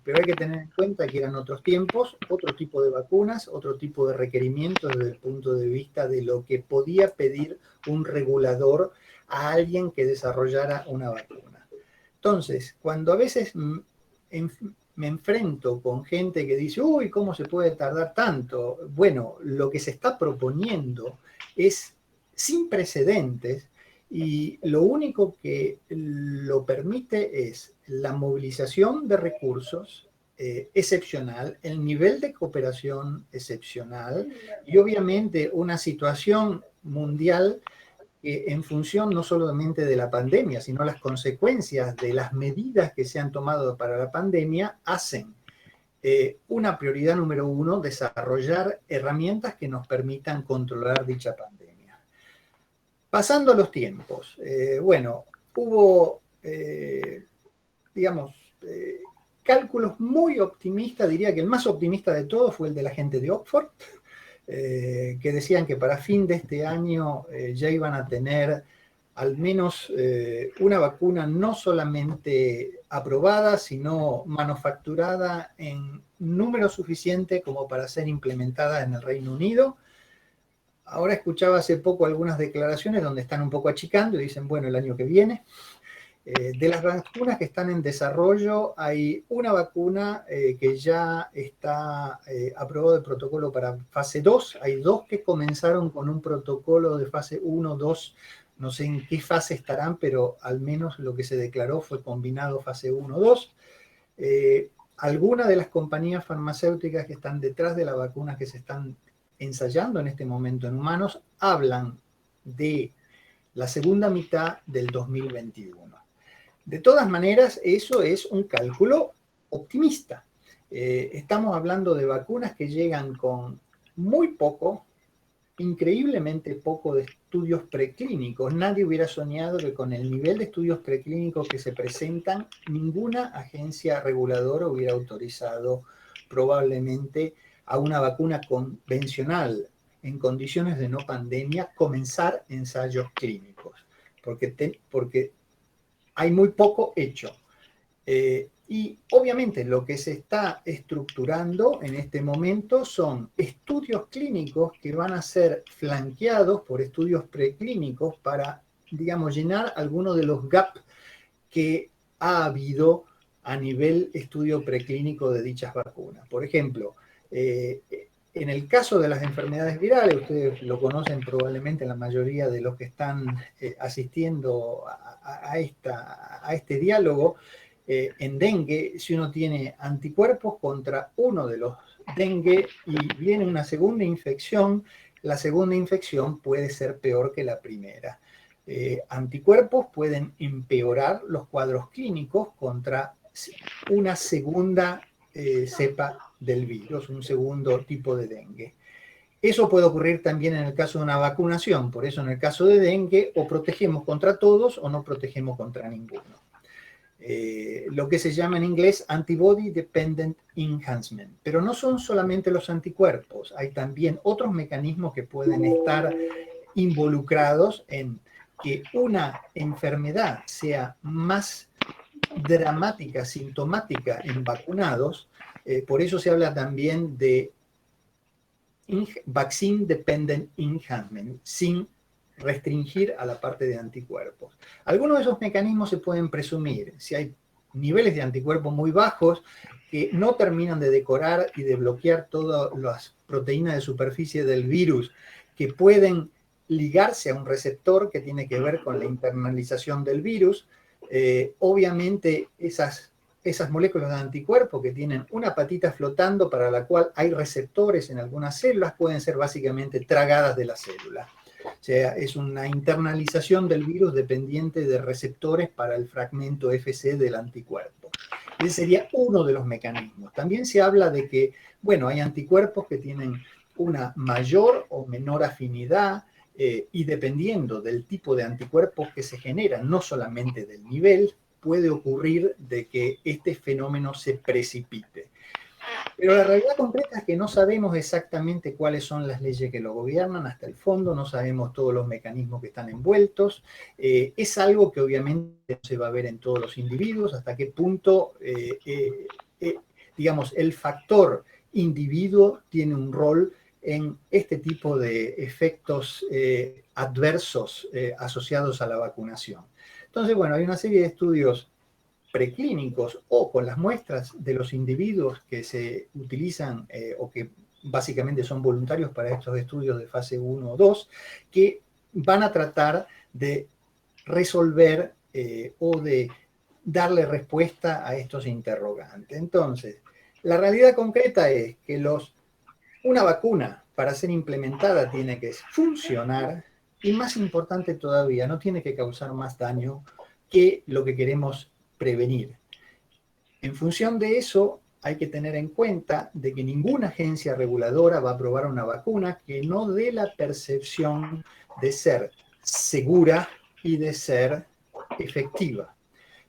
Speaker 1: pero hay que tener en cuenta que eran otros tiempos, otro tipo de vacunas, otro tipo de requerimientos desde el punto de vista de lo que podía pedir un regulador a alguien que desarrollara una vacuna. Entonces, cuando a veces me enfrento con gente que dice, uy, ¿cómo se puede tardar tanto? Bueno, lo que se está proponiendo es sin precedentes y lo único que lo permite es la movilización de recursos excepcional, el nivel de cooperación excepcional y obviamente una situación mundial en función no solamente de la pandemia, sino las consecuencias de las medidas que se han tomado para la pandemia, hacen una prioridad número 1, desarrollar herramientas que nos permitan controlar dicha pandemia. Pasando los tiempos, hubo, cálculos muy optimistas, diría que el más optimista de todos fue el de la gente de Oxford, que decían que para fin de este año ya iban a tener al menos una vacuna no solamente aprobada, sino manufacturada en número suficiente como para ser implementada en el Reino Unido. Ahora escuchaba hace poco algunas declaraciones donde están un poco achicando y dicen, bueno, el año que viene. De las vacunas que están en desarrollo, hay una vacuna que ya está aprobado el protocolo para fase 2. Hay dos que comenzaron con un protocolo de fase 1, 2. No sé en qué fase estarán, pero al menos lo que se declaró fue combinado fase 1, 2. Algunas de las compañías farmacéuticas que están detrás de las vacunas que se están ensayando en este momento en humanos hablan de la segunda mitad del 2021. De todas maneras, eso es un cálculo optimista. Estamos hablando de vacunas que llegan con muy poco, increíblemente poco de estudios preclínicos. Nadie hubiera soñado que con el nivel de estudios preclínicos que se presentan, ninguna agencia reguladora hubiera autorizado probablemente a una vacuna convencional en condiciones de no pandemia comenzar ensayos clínicos, porque hay muy poco hecho. Y obviamente lo que se está estructurando en este momento son estudios clínicos que van a ser flanqueados por estudios preclínicos para, digamos, llenar algunos de los gaps que ha habido a nivel estudio preclínico de dichas vacunas. Por ejemplo, en el caso de las enfermedades virales, ustedes lo conocen probablemente la mayoría de los que están asistiendo a este diálogo. En dengue, si uno tiene anticuerpos contra uno de los dengue y viene una segunda infección, la segunda infección puede ser peor que la primera. Anticuerpos pueden empeorar los cuadros clínicos contra una segunda cepa del virus, un segundo tipo de dengue. Eso puede ocurrir también en el caso de una vacunación, por eso en el caso de dengue o protegemos contra todos o no protegemos contra ninguno. Lo que se llama en inglés antibody dependent enhancement, pero no son solamente los anticuerpos, hay también otros mecanismos que pueden estar involucrados en que una enfermedad sea más dramática, sintomática en vacunados. Por eso se habla también de vaccine dependent enhancement, sin restringir a la parte de anticuerpos. Algunos de esos mecanismos se pueden presumir. Si hay niveles de anticuerpos muy bajos que no terminan de decorar y de bloquear todas las proteínas de superficie del virus que pueden ligarse a un receptor que tiene que ver con la internalización del virus, obviamente esas moléculas de anticuerpos que tienen una patita flotando para la cual hay receptores en algunas células pueden ser básicamente tragadas de la célula. O sea, es una internalización del virus dependiente de receptores para el fragmento FC del anticuerpo. Ese sería uno de los mecanismos. También se habla de que, bueno, hay anticuerpos que tienen una mayor o menor afinidad y dependiendo del tipo de anticuerpos que se generan, no solamente del nivel, puede ocurrir de que este fenómeno se precipite. Pero la realidad concreta es que no sabemos exactamente cuáles son las leyes que lo gobiernan hasta el fondo, no sabemos todos los mecanismos que están envueltos. Es algo que obviamente no se va a ver en todos los individuos, hasta qué punto, digamos, el factor individuo tiene un rol en este tipo de efectos adversos asociados a la vacunación. Entonces, bueno, hay una serie de estudios preclínicos o con las muestras de los individuos que se utilizan o que básicamente son voluntarios para estos estudios de fase 1 o 2, que van a tratar de resolver o de darle respuesta a estos interrogantes. Entonces, la realidad concreta es que una vacuna para ser implementada tiene que funcionar y más importante todavía, no tiene que causar más daño que lo que queremos prevenir. En función de eso, hay que tener en cuenta de que ninguna agencia reguladora va a aprobar una vacuna que no dé la percepción de ser segura y de ser efectiva.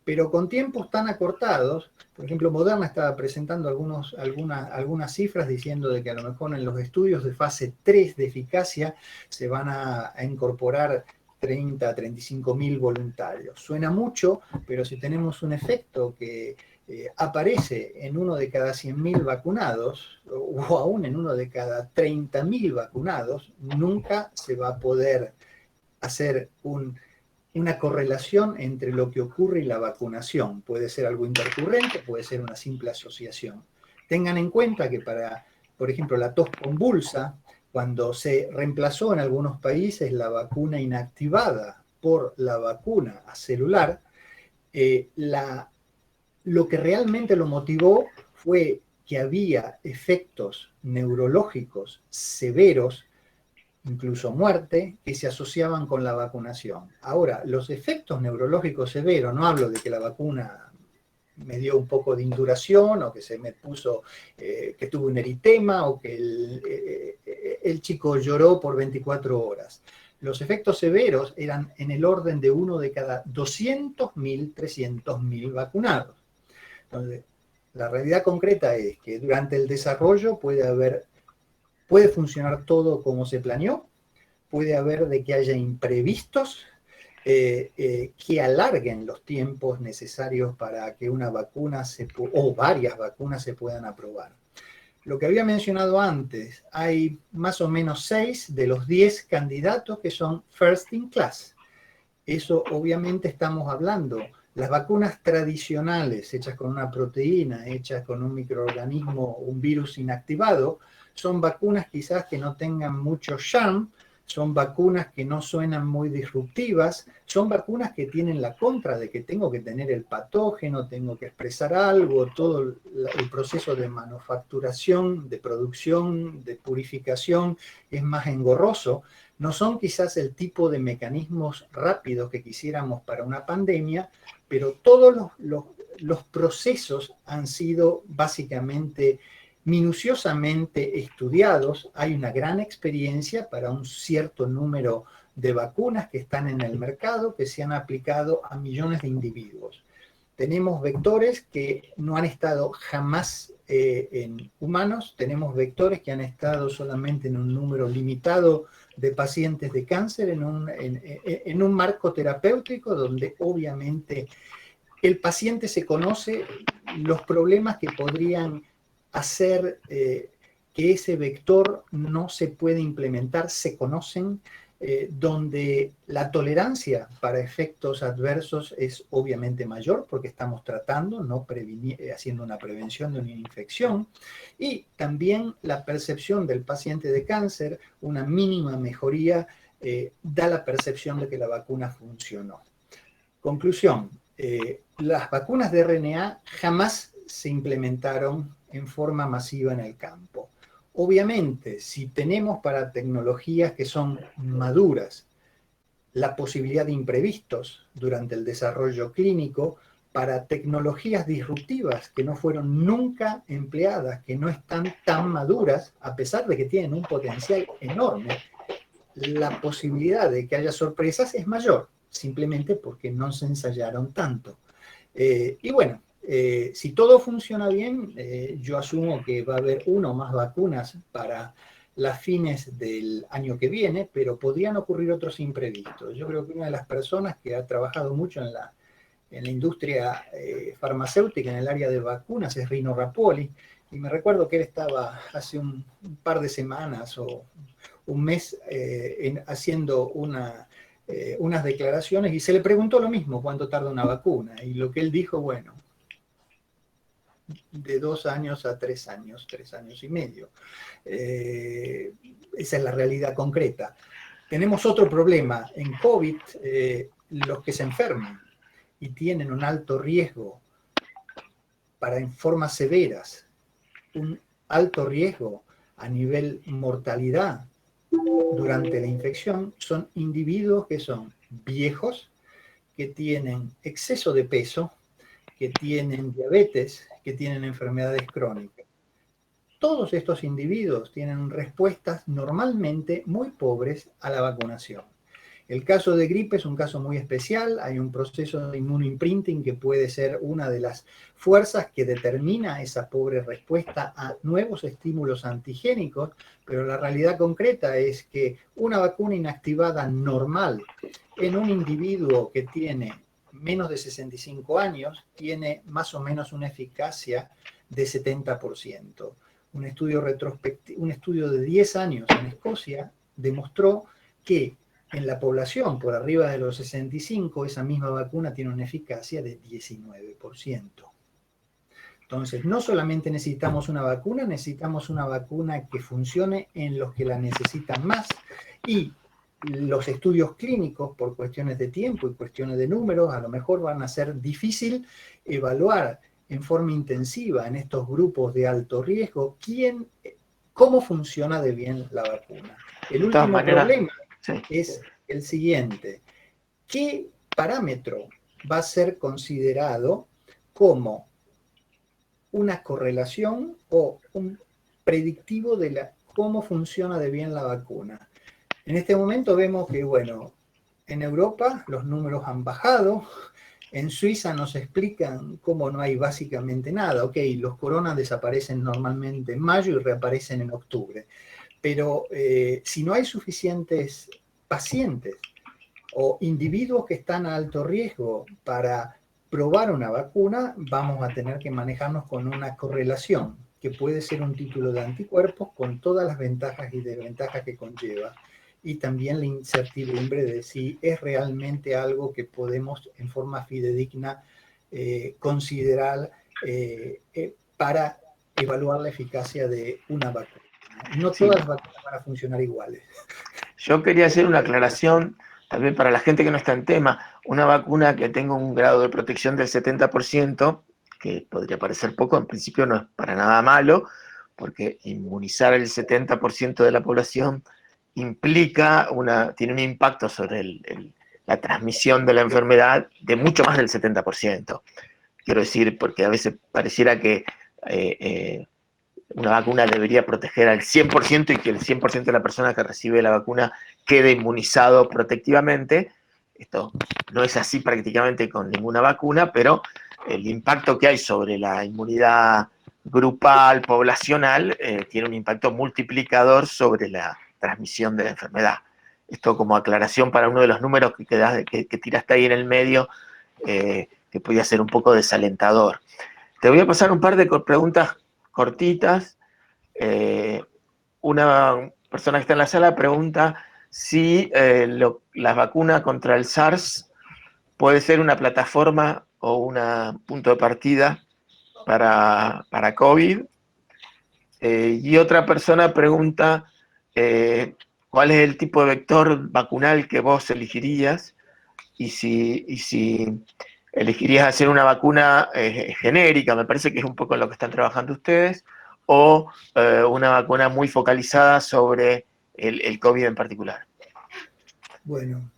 Speaker 1: pero con tiempos tan acortados. Por ejemplo, Moderna estaba presentando algunas cifras diciendo de que a lo mejor en los estudios de fase 3 de eficacia se van a incorporar 30 a 35 mil voluntarios. Suena mucho, pero si tenemos un efecto que aparece en uno de cada 100.000 vacunados, o aún en uno de cada 30.000 vacunados, nunca se va a poder hacer una correlación entre lo que ocurre y la vacunación. Puede ser algo intercurrente, puede ser una simple asociación. Tengan en cuenta que para, por ejemplo, la tos convulsa, cuando se reemplazó en algunos países la vacuna inactivada por la vacuna celular, lo que realmente lo motivó fue que había efectos neurológicos severos, incluso muerte, que se asociaban con la vacunación. Ahora, los efectos neurológicos severos, no hablo de que la vacuna me dio un poco de induración, o que se me puso, que tuve un eritema, o que el chico lloró por 24 horas. Los efectos severos eran en el orden de uno de cada 200.000, 300.000 vacunados. Entonces, la realidad concreta es que durante el desarrollo puede funcionar todo como se planeó, puede haber de que haya imprevistos que alarguen los tiempos necesarios para que una vacuna o varias vacunas se puedan aprobar. Lo que había mencionado antes, hay más o menos 6 de los 10 candidatos que son first in class. Eso obviamente estamos hablando. Las vacunas tradicionales, hechas con una proteína, hechas con un microorganismo, un virus inactivado, son vacunas quizás que no tengan mucho charm, son vacunas que no suenan muy disruptivas, son vacunas que tienen la contra de que tengo que tener el patógeno, tengo que expresar algo, todo el proceso de manufacturación, de producción, de purificación es más engorroso. No son quizás el tipo de mecanismos rápidos que quisiéramos para una pandemia, pero todos los procesos han sido básicamente minuciosamente estudiados. Hay una gran experiencia para un cierto número de vacunas que están en el mercado, que se han aplicado a millones de individuos. Tenemos vectores que no han estado jamás en humanos, tenemos vectores que han estado solamente en un número limitado de pacientes de cáncer en un marco terapéutico donde obviamente el paciente se conoce los problemas que podrían hacer que ese vector no se puede implementar, se conocen, donde la tolerancia para efectos adversos es obviamente mayor porque estamos tratando, no haciendo una prevención de una infección, y también la percepción del paciente de cáncer, una mínima mejoría, da la percepción de que la vacuna funcionó. Conclusión, las vacunas de RNA jamás se implementaron en forma masiva en el campo. Obviamente, si tenemos para tecnologías que son maduras la posibilidad de imprevistos durante el desarrollo clínico, para tecnologías disruptivas que no fueron nunca empleadas, que no están tan maduras, a pesar de que tienen un potencial enorme, la posibilidad de que haya sorpresas es mayor, simplemente porque no se ensayaron tanto. Y bueno, si todo funciona bien, yo asumo que va a haber una o más vacunas para las fines del año que viene, pero podrían ocurrir otros imprevistos. Yo creo que una de las personas que ha trabajado mucho en la industria farmacéutica, en el área de vacunas, es Rino Rappuoli, y me recuerdo que él estaba hace un par de semanas o un mes haciendo unas declaraciones y se le preguntó lo mismo, cuánto tarda una vacuna, y lo que él dijo, bueno, de 2 años a 3 años, 3 años y medio. Esa es la realidad concreta. Tenemos otro problema. En COVID, los que se enferman y tienen un alto riesgo en formas severas, un alto riesgo a nivel mortalidad durante la infección, son individuos que son viejos, que tienen exceso de peso, que tienen diabetes, que tienen enfermedades crónicas. Todos estos individuos tienen respuestas normalmente muy pobres a la vacunación. El caso de gripe es un caso muy especial, hay un proceso de inmunoimprinting que puede ser una de las fuerzas que determina esa pobre respuesta a nuevos estímulos antigénicos, pero la realidad concreta es que una vacuna inactivada normal en un individuo que tiene menos de 65 años tiene más o menos una eficacia de 70%. Un estudio de 10 años en Escocia demostró que en la población por arriba de los 65, esa misma vacuna tiene una eficacia de 19%. Entonces, no solamente necesitamos una vacuna que funcione en los que la necesitan más, y los estudios clínicos, por cuestiones de tiempo y cuestiones de números, a lo mejor van a ser difícil evaluar en forma intensiva en estos grupos de alto riesgo cómo funciona de bien la vacuna. El
Speaker 2: De todas
Speaker 1: último
Speaker 2: maneras,
Speaker 1: problema
Speaker 2: sí.
Speaker 1: es el siguiente: ¿qué parámetro va a ser considerado como una correlación o un predictivo de cómo funciona de bien la vacuna? En este momento vemos que, bueno, en Europa los números han bajado. En Suiza nos explican cómo no hay básicamente nada. Ok, los coronas desaparecen normalmente en mayo y reaparecen en octubre. Pero si no hay suficientes pacientes o individuos que están a alto riesgo para probar una vacuna, vamos a tener que manejarnos con una correlación, que puede ser un título de anticuerpos con todas las ventajas y desventajas que conlleva, y también la incertidumbre de si es realmente algo que podemos en forma fidedigna considerar para evaluar la eficacia de una vacuna. No
Speaker 2: Sí.
Speaker 1: todas las vacunas van a funcionar iguales.
Speaker 2: Yo quería hacer una aclaración, también para la gente que no está en tema. Una vacuna que tenga un grado de protección del 70%, que podría parecer poco, en principio no es para nada malo, porque inmunizar el 70% de la población tiene un impacto sobre la transmisión de la enfermedad de mucho más del 70%. Quiero decir, porque a veces pareciera que una vacuna debería proteger al 100% y que el 100% de la persona que recibe la vacuna quede inmunizado protectivamente. Esto no es así prácticamente con ninguna vacuna, pero el impacto que hay sobre la inmunidad grupal, poblacional, tiene un impacto multiplicador sobre la transmisión de la enfermedad. Esto como aclaración para uno de los números que tiraste ahí en el medio, que podía ser un poco desalentador. Te voy a pasar un par de preguntas cortitas. Una persona que está en la sala pregunta si la vacuna contra el SARS puede ser una plataforma o un punto de partida para COVID. Y otra persona pregunta cuál es el tipo de vector vacunal que vos elegirías y si elegirías hacer una vacuna genérica, me parece que es un poco en lo que están trabajando ustedes, o una vacuna muy focalizada sobre el COVID en particular.
Speaker 1: Bueno,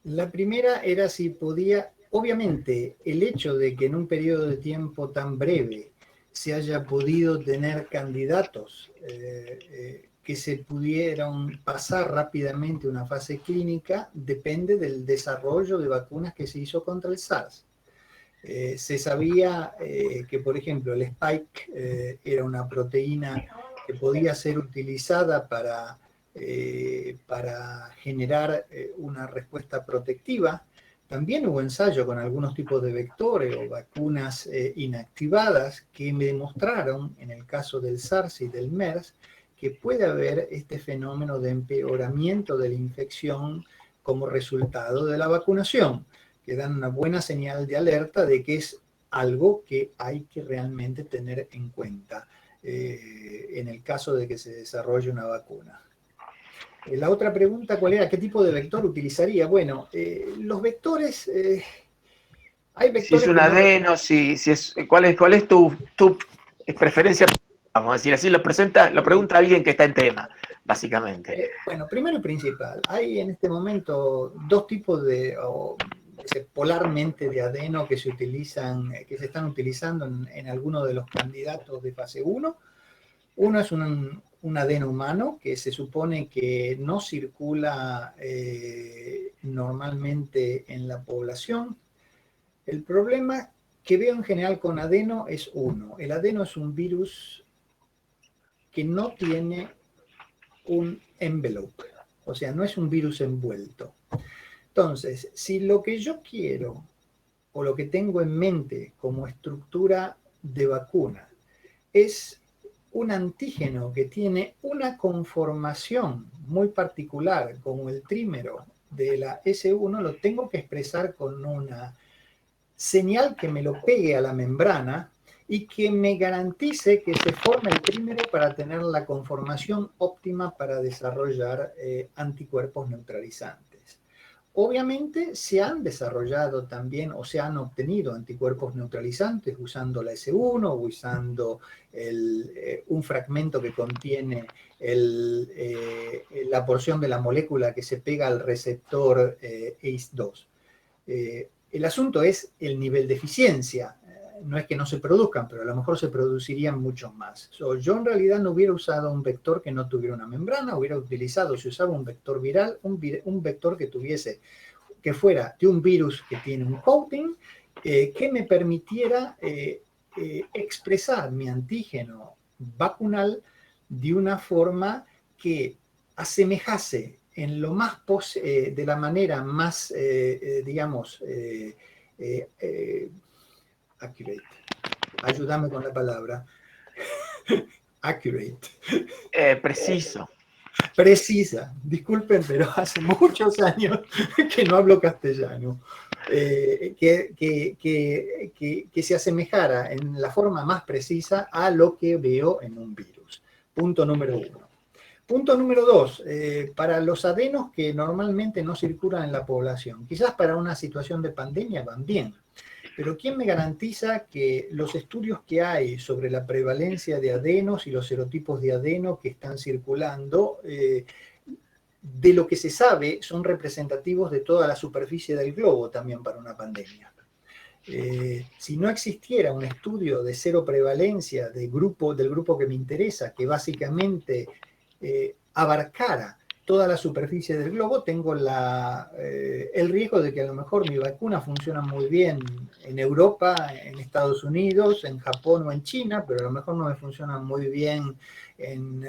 Speaker 1: la primera era si podía, obviamente, el hecho de que en un periodo de tiempo tan breve se haya podido tener candidatos que se pudieran pasar rápidamente una fase clínica depende del desarrollo de vacunas que se hizo contra el SARS. Se sabía que, por ejemplo, el spike era una proteína que podía ser utilizada para generar una respuesta protectiva. También hubo ensayo con algunos tipos de vectores o vacunas inactivadas que me demostraron, en el caso del SARS y del MERS, que puede haber este fenómeno de empeoramiento de la infección como resultado de la vacunación, que dan una buena señal de alerta de que es algo que hay que realmente tener en cuenta en el caso de que se desarrolle una vacuna. La otra pregunta, ¿cuál era? ¿Qué tipo de vector utilizaría? Bueno, los vectores, hay
Speaker 2: Si es
Speaker 1: vectores
Speaker 2: un
Speaker 1: que no...
Speaker 2: adeno, ¿cuál es tu preferencia? Vamos a decir así, lo pregunta alguien que está en tema, básicamente.
Speaker 1: Bueno, primero y principal, hay en este momento dos tipos polarmente de adeno que se están utilizando en algunos de los candidatos de fase 1. Uno es un adeno humano que se supone que no circula normalmente en la población. El problema que veo en general con adeno es uno. El adeno es un virus que no tiene un envelope, o sea, no es un virus envuelto. Entonces, si lo que yo quiero o lo que tengo en mente como estructura de vacuna es un antígeno que tiene una conformación muy particular, como el trímero de la S1, lo tengo que expresar con una señal que me lo pegue a la membrana y que me garantice que se forme el trímero para tener la conformación óptima para desarrollar anticuerpos neutralizantes. Obviamente se han desarrollado también o se han obtenido anticuerpos neutralizantes usando la S1 o usando un fragmento que contiene la porción de la molécula que se pega al receptor ACE2. El asunto es el nivel de eficiencia. No es que no se produzcan, pero a lo mejor se producirían muchos más. Yo en realidad no hubiera usado un vector que no tuviera una membrana, hubiera utilizado, si usaba un vector viral, un vector que fuera de un virus que tiene un coating, que me permitiera expresar mi antígeno vacunal de una forma que asemejase en lo más de la manera más, digamos, accurate. Ayúdame con la palabra. Accurate.
Speaker 2: Preciso.
Speaker 1: Precisa. Disculpen, pero hace muchos años que no hablo castellano. Que se asemejara en la forma más precisa a lo que veo en un virus. Punto número 1. Punto número 2, para los adenos que normalmente no circulan en la población, quizás para una situación de pandemia van bien, pero ¿quién me garantiza que los estudios que hay sobre la prevalencia de adenos y los serotipos de adeno que están circulando, de lo que se sabe, son representativos de toda la superficie del globo también para una pandemia? Si no existiera un estudio de cero prevalencia del grupo que me interesa, que básicamente abarcara toda la superficie del globo, tengo el riesgo de que a lo mejor mi vacuna funciona muy bien en Europa, en Estados Unidos, en Japón o en China, pero a lo mejor no me funciona muy bien en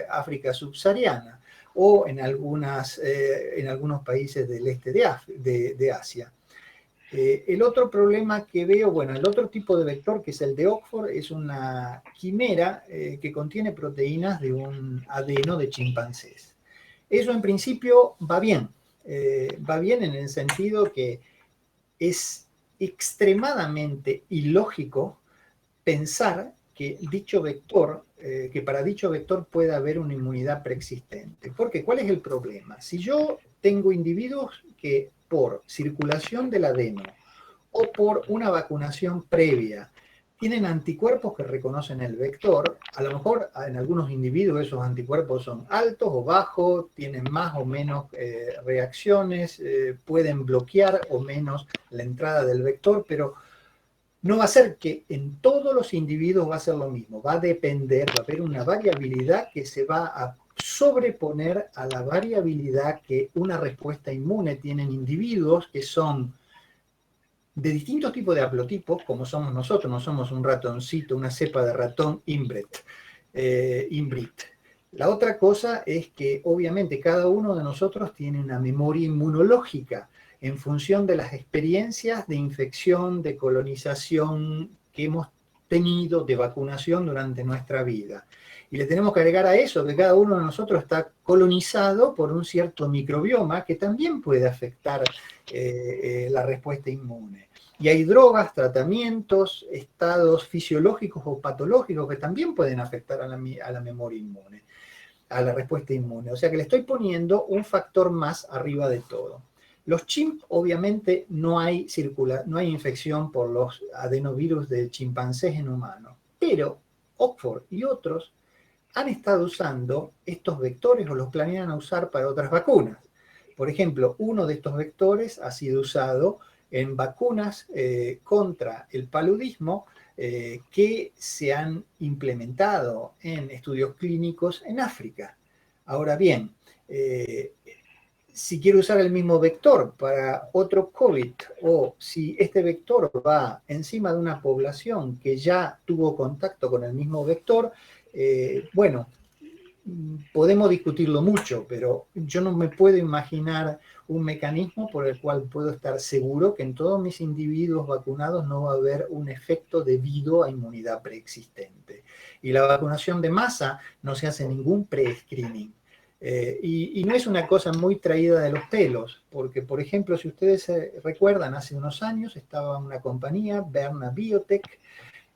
Speaker 1: África subsahariana o en algunos países del este de Asia. El otro problema que veo, bueno, el otro tipo de vector, que es el de Oxford, es una quimera que contiene proteínas de un adeno de chimpancés. Eso en principio va bien en el sentido que es extremadamente ilógico pensar que dicho vector, que para dicho vector pueda haber una inmunidad preexistente. Porque, ¿cuál es el problema? Si yo tengo individuos que por circulación del adeno o por una vacunación previa tienen anticuerpos que reconocen el vector, a lo mejor en algunos individuos esos anticuerpos son altos o bajos, tienen más o menos reacciones, pueden bloquear o menos la entrada del vector, pero no va a ser que en todos los individuos va a ser lo mismo, va a depender, va a haber una variabilidad que se va a sobreponer a la variabilidad que una respuesta inmune tiene en individuos que son de distintos tipos de haplotipos, como somos nosotros, no somos un ratoncito, una cepa de ratón inbred. La otra cosa es que obviamente cada uno de nosotros tiene una memoria inmunológica en función de las experiencias de infección, de colonización que hemos tenido, de vacunación durante nuestra vida. Y le tenemos que agregar a eso que cada uno de nosotros está colonizado por un cierto microbioma que también puede afectar la respuesta inmune. Y hay drogas, tratamientos, estados fisiológicos o patológicos que también pueden afectar a la memoria inmune, a la respuesta inmune. O sea que le estoy poniendo un factor más arriba de todo. Los chimp, obviamente, no hay infección por los adenovirus de chimpancés en humanos, pero Oxford y otros han estado usando estos vectores o los planean usar para otras vacunas. Por ejemplo, uno de estos vectores ha sido usado en vacunas contra el paludismo que se han implementado en estudios clínicos en África. Ahora bien, si quiero usar el mismo vector para otro COVID, o si este vector va encima de una población que ya tuvo contacto con el mismo vector, bueno, podemos discutirlo mucho, pero yo no me puedo imaginar un mecanismo por el cual puedo estar seguro que en todos mis individuos vacunados no va a haber un efecto debido a inmunidad preexistente. Y la vacunación de masa no se hace ningún pre-screening. Y no es una cosa muy traída de los pelos, porque, por ejemplo, si ustedes recuerdan, hace unos años estaba una compañía, Berna Biotech,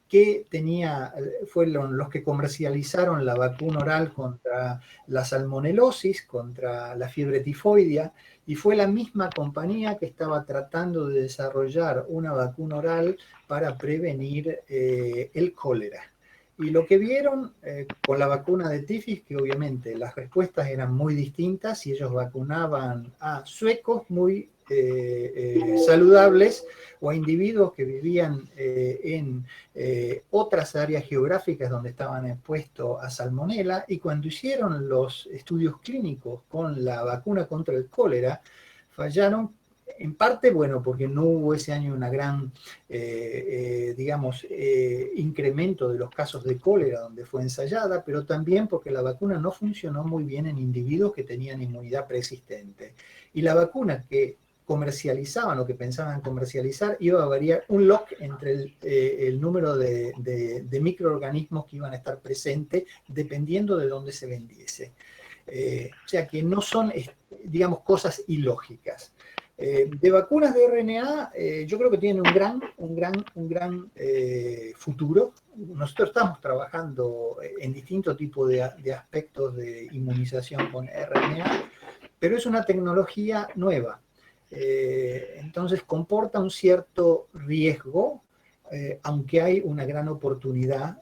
Speaker 1: que fueron los que comercializaron la vacuna oral contra la salmonelosis, contra la fiebre tifoidea, y fue la misma compañía que estaba tratando de desarrollar una vacuna oral para prevenir el cólera. Y lo que vieron con la vacuna de tifus, que obviamente las respuestas eran muy distintas y ellos vacunaban a suecos muy saludables o a individuos que vivían en otras áreas geográficas donde estaban expuestos a salmonela, y cuando hicieron los estudios clínicos con la vacuna contra el cólera, fallaron. En parte, bueno, porque no hubo ese año una gran, incremento de los casos de cólera donde fue ensayada, pero también porque la vacuna no funcionó muy bien en individuos que tenían inmunidad preexistente. Y la vacuna que comercializaban o que pensaban comercializar iba a variar un log entre el número de microorganismos que iban a estar presentes dependiendo de dónde se vendiese. O sea que no son, digamos, cosas ilógicas. De vacunas de RNA, yo creo que tienen un gran futuro. Nosotros estamos trabajando en distintos tipos de aspectos de inmunización con RNA, pero es una tecnología nueva. Entonces comporta un cierto riesgo, aunque hay una gran oportunidad.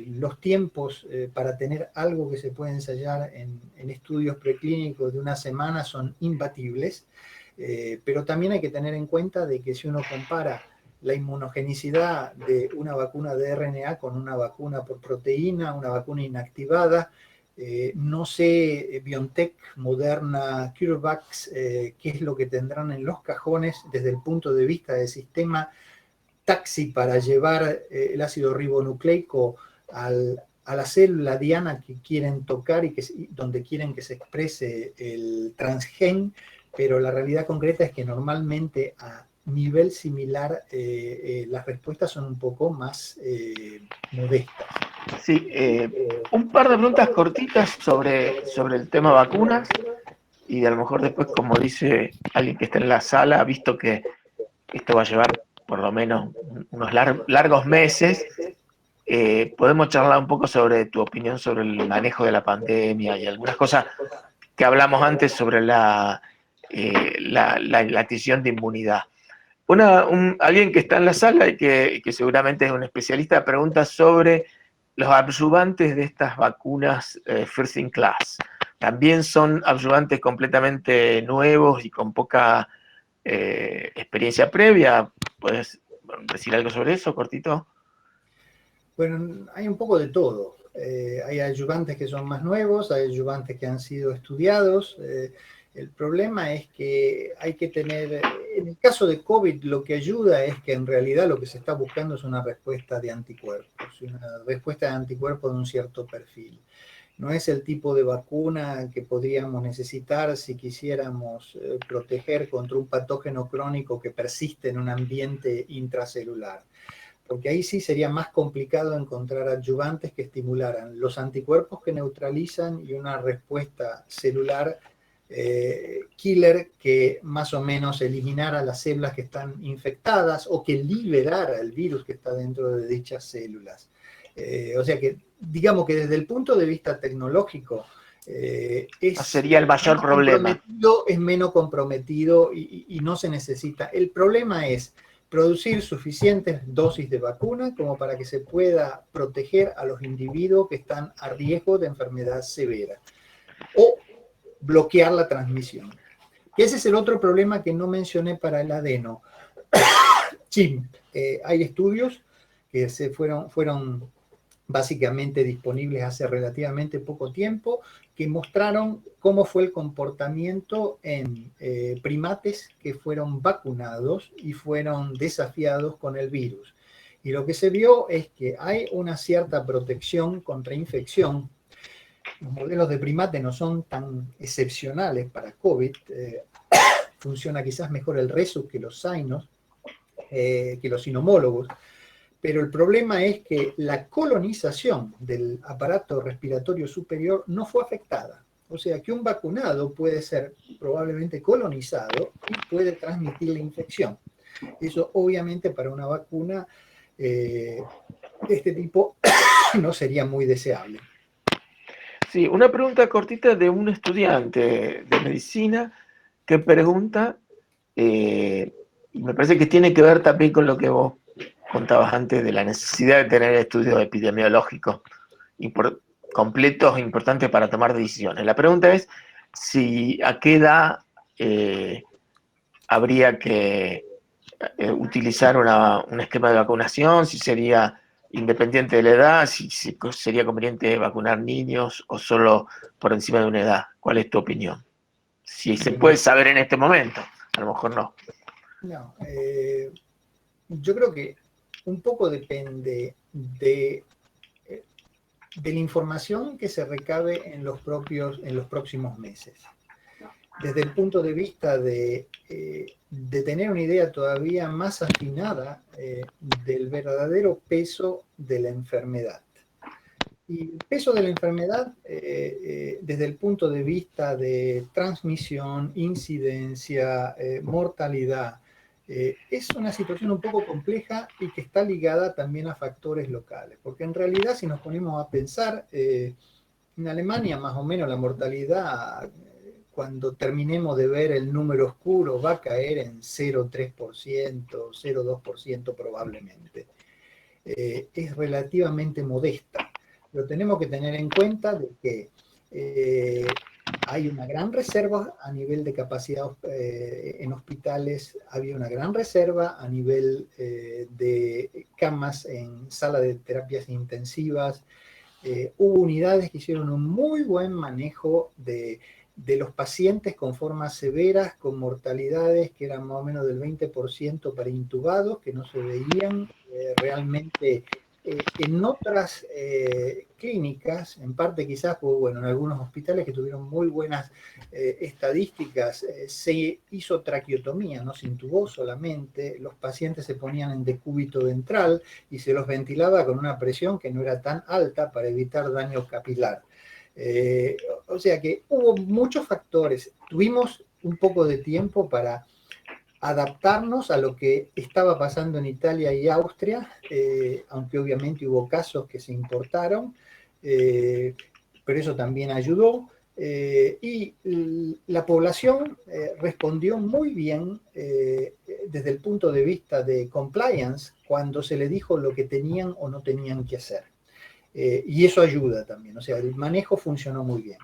Speaker 1: Los tiempos para tener algo que se puede ensayar en estudios preclínicos de una semana son imbatibles, pero también hay que tener en cuenta de que si uno compara la inmunogenicidad de una vacuna de RNA con una vacuna por proteína, una vacuna inactivada, no sé, BioNTech, Moderna, CureVac, qué es lo que tendrán en los cajones desde el punto de vista del sistema taxi para llevar el ácido ribonucleico a la célula diana que quieren tocar y donde quieren que se exprese el transgen, pero la realidad concreta es que normalmente a nivel similar las respuestas son un poco más modestas.
Speaker 2: Sí, un par de preguntas cortitas sobre el tema vacunas, y a lo mejor después, como dice alguien que está en la sala, visto que esto va a llevar por lo menos unos largos meses, podemos charlar un poco sobre tu opinión sobre el manejo de la pandemia y algunas cosas que hablamos antes sobre la adquisición de inmunidad. Alguien que está en la sala y que seguramente es un especialista pregunta sobre los adyuvantes de estas vacunas first in class. ¿También son adyuvantes completamente nuevos y con poca experiencia previa? ¿Puedes decir algo sobre eso, cortito?
Speaker 1: Bueno, hay un poco de todo. Hay adyuvantes que son más nuevos, hay adyuvantes que han sido estudiados. El problema es que hay que tener, en el caso de COVID, lo que ayuda es que en realidad lo que se está buscando es una respuesta de anticuerpos, una respuesta de anticuerpos de un cierto perfil. No es el tipo de vacuna que podríamos necesitar si quisiéramos proteger contra un patógeno crónico que persiste en un ambiente intracelular, porque ahí sí sería más complicado encontrar adyuvantes que estimularan los anticuerpos que neutralizan y una respuesta celular killer que más o menos eliminara las células que están infectadas o que liberara el virus que está dentro de dichas células. O sea que, digamos que desde el punto de vista tecnológico,
Speaker 2: sería el mayor problema.
Speaker 1: Es menos comprometido y no se necesita. El problema es producir suficientes dosis de vacuna como para que se pueda proteger a los individuos que están a riesgo de enfermedad severa o bloquear la transmisión. Ese es el otro problema que no mencioné para el adeno. Sí, hay estudios que fueron básicamente disponibles hace relativamente poco tiempo, que mostraron cómo fue el comportamiento en primates que fueron vacunados y fueron desafiados con el virus. Y lo que se vio es que hay una cierta protección contra infección. Los modelos de primate no son tan excepcionales para COVID. Funciona quizás mejor el rhesus que los cynos, que los sinomólogos. Pero el problema es que la colonización del aparato respiratorio superior no fue afectada. O sea que un vacunado puede ser probablemente colonizado y puede transmitir la infección. Eso obviamente para una vacuna de este tipo no sería muy deseable.
Speaker 2: Sí, una pregunta cortita de un estudiante de medicina que pregunta, y me parece que tiene que ver también con lo que vos contabas antes de la necesidad de tener estudios epidemiológicos completos e importantes para tomar decisiones. La pregunta es si a qué edad habría que utilizar un esquema de vacunación, si sería independiente de la edad, si sería conveniente vacunar niños o solo por encima de una edad. ¿Cuál es tu opinión? Si se puede saber en este momento, a lo mejor no.
Speaker 1: No, yo creo que un poco depende de la información que se recabe en los próximos meses. Desde el punto de vista de tener una idea todavía más afinada del verdadero peso de la enfermedad. Y el peso de la enfermedad, desde el punto de vista de transmisión, incidencia, mortalidad, es una situación un poco compleja y que está ligada también a factores locales. Porque en realidad, si nos ponemos a pensar, en Alemania más o menos la mortalidad, cuando terminemos de ver el número oscuro, va a caer en 0,3%, 0,2% probablemente. Es relativamente modesta. Pero tenemos que tener en cuenta de que hay una gran reserva a nivel de capacidad en hospitales, había una gran reserva a nivel de camas en sala de terapias intensivas. Hubo unidades que hicieron un muy buen manejo de los pacientes con formas severas, con mortalidades que eran más o menos del 20% para intubados, que no se veían realmente en otras clínicas, en parte quizás, pues, bueno, en algunos hospitales que tuvieron muy buenas estadísticas, se hizo traqueotomía, no se intubó solamente, los pacientes se ponían en decúbito ventral y se los ventilaba con una presión que no era tan alta para evitar daño capilar. O sea que hubo muchos factores, tuvimos un poco de tiempo para adaptarnos a lo que estaba pasando en Italia y Austria, aunque obviamente hubo casos que se importaron, pero eso también ayudó. Y la población respondió muy bien desde el punto de vista de compliance cuando se le dijo lo que tenían o no tenían que hacer. Y eso ayuda también, o sea, el manejo funcionó muy bien.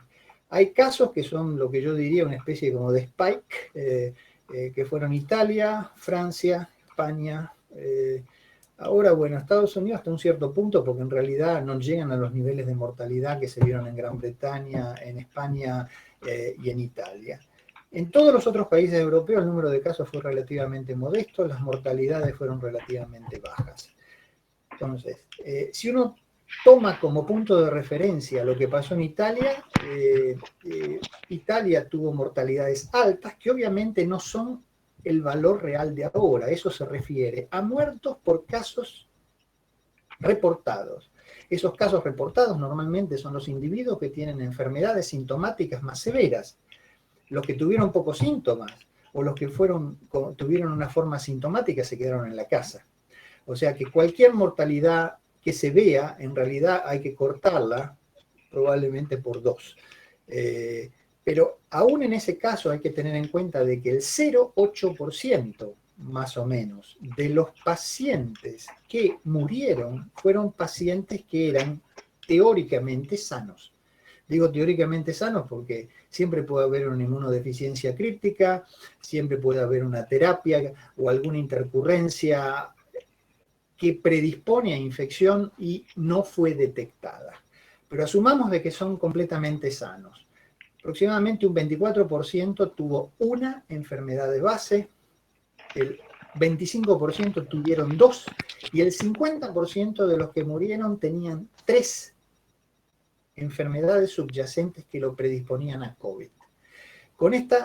Speaker 1: Hay casos que son lo que yo diría una especie como de spike, que fueron Italia, Francia, España. Ahora, bueno, Estados Unidos hasta un cierto punto, porque en realidad no llegan a los niveles de mortalidad que se vieron en Gran Bretaña, en España y en Italia. En todos los otros países europeos el número de casos fue relativamente modesto, las mortalidades fueron relativamente bajas. Entonces, si uno toma como punto de referencia lo que pasó en Italia, Italia tuvo mortalidades altas que obviamente no son el valor real de ahora. Eso se refiere a muertos por casos reportados. Esos casos reportados normalmente son los individuos que tienen enfermedades sintomáticas más severas, los que tuvieron pocos síntomas o los que tuvieron una forma sintomática se quedaron en la casa. O sea que cualquier mortalidad que se vea, en realidad hay que cortarla probablemente por 2. Pero aún en ese caso hay que tener en cuenta de que el 0,8% más o menos de los pacientes que murieron fueron pacientes que eran teóricamente sanos. Digo teóricamente sanos porque siempre puede haber una inmunodeficiencia crítica, siempre puede haber una terapia o alguna intercurrencia que predispone a infección y no fue detectada. Pero asumamos de que son completamente sanos. Aproximadamente un 24% tuvo una enfermedad de base, el 25% tuvieron dos y el 50% de los que murieron tenían 3 enfermedades subyacentes que lo predisponían a COVID. Con este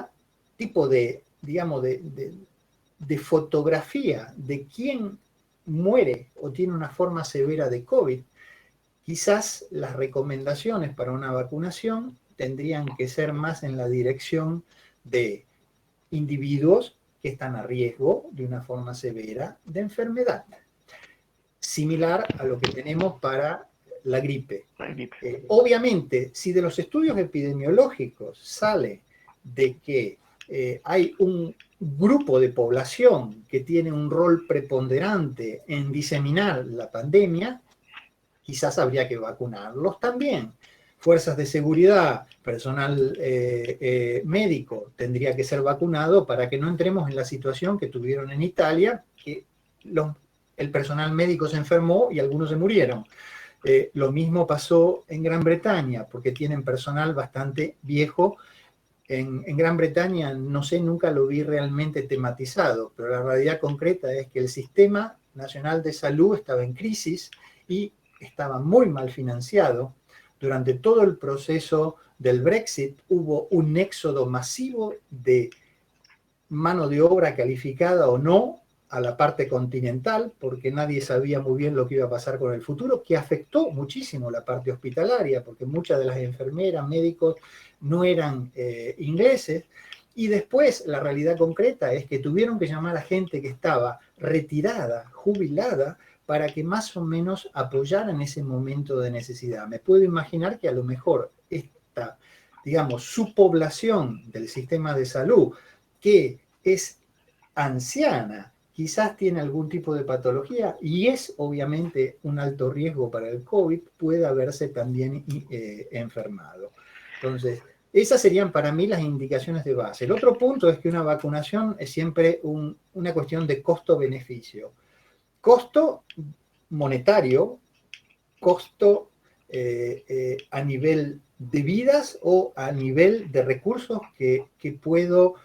Speaker 1: tipo de, digamos, de fotografía de quién muere o tiene una forma severa de COVID, quizás las recomendaciones para una vacunación tendrían que ser más en la dirección de individuos que están a riesgo de una forma severa de enfermedad, similar a lo que tenemos para la gripe. Obviamente, si de los estudios epidemiológicos sale de que hay un grupo de población que tiene un rol preponderante en diseminar la pandemia, quizás habría que vacunarlos también. Fuerzas de seguridad, personal médico tendría que ser vacunado para que no entremos en la situación que tuvieron en Italia, que el personal médico se enfermó y algunos se murieron. Lo mismo pasó en Gran Bretaña, porque tienen personal bastante viejo. En Gran Bretaña, no sé, nunca lo vi realmente tematizado, pero la realidad concreta es que el Sistema Nacional de Salud estaba en crisis y estaba muy mal financiado. Durante todo el proceso del Brexit hubo un éxodo masivo de mano de obra calificada o no a la parte continental, porque nadie sabía muy bien lo que iba a pasar con el futuro, que afectó muchísimo la parte hospitalaria, porque muchas de las enfermeras, médicos no eran ingleses, y después la realidad concreta es que tuvieron que llamar a gente que estaba retirada, jubilada, para que más o menos apoyara en ese momento de necesidad. Me puedo imaginar que a lo mejor esta, digamos, subpoblación del sistema de salud, que es anciana, quizás tiene algún tipo de patología y es obviamente un alto riesgo para el COVID, puede haberse también enfermado. Entonces, esas serían para mí las indicaciones de base. El otro punto es que una vacunación es siempre una cuestión de costo-beneficio. Costo monetario, costo a nivel de vidas o a nivel de recursos que puedo,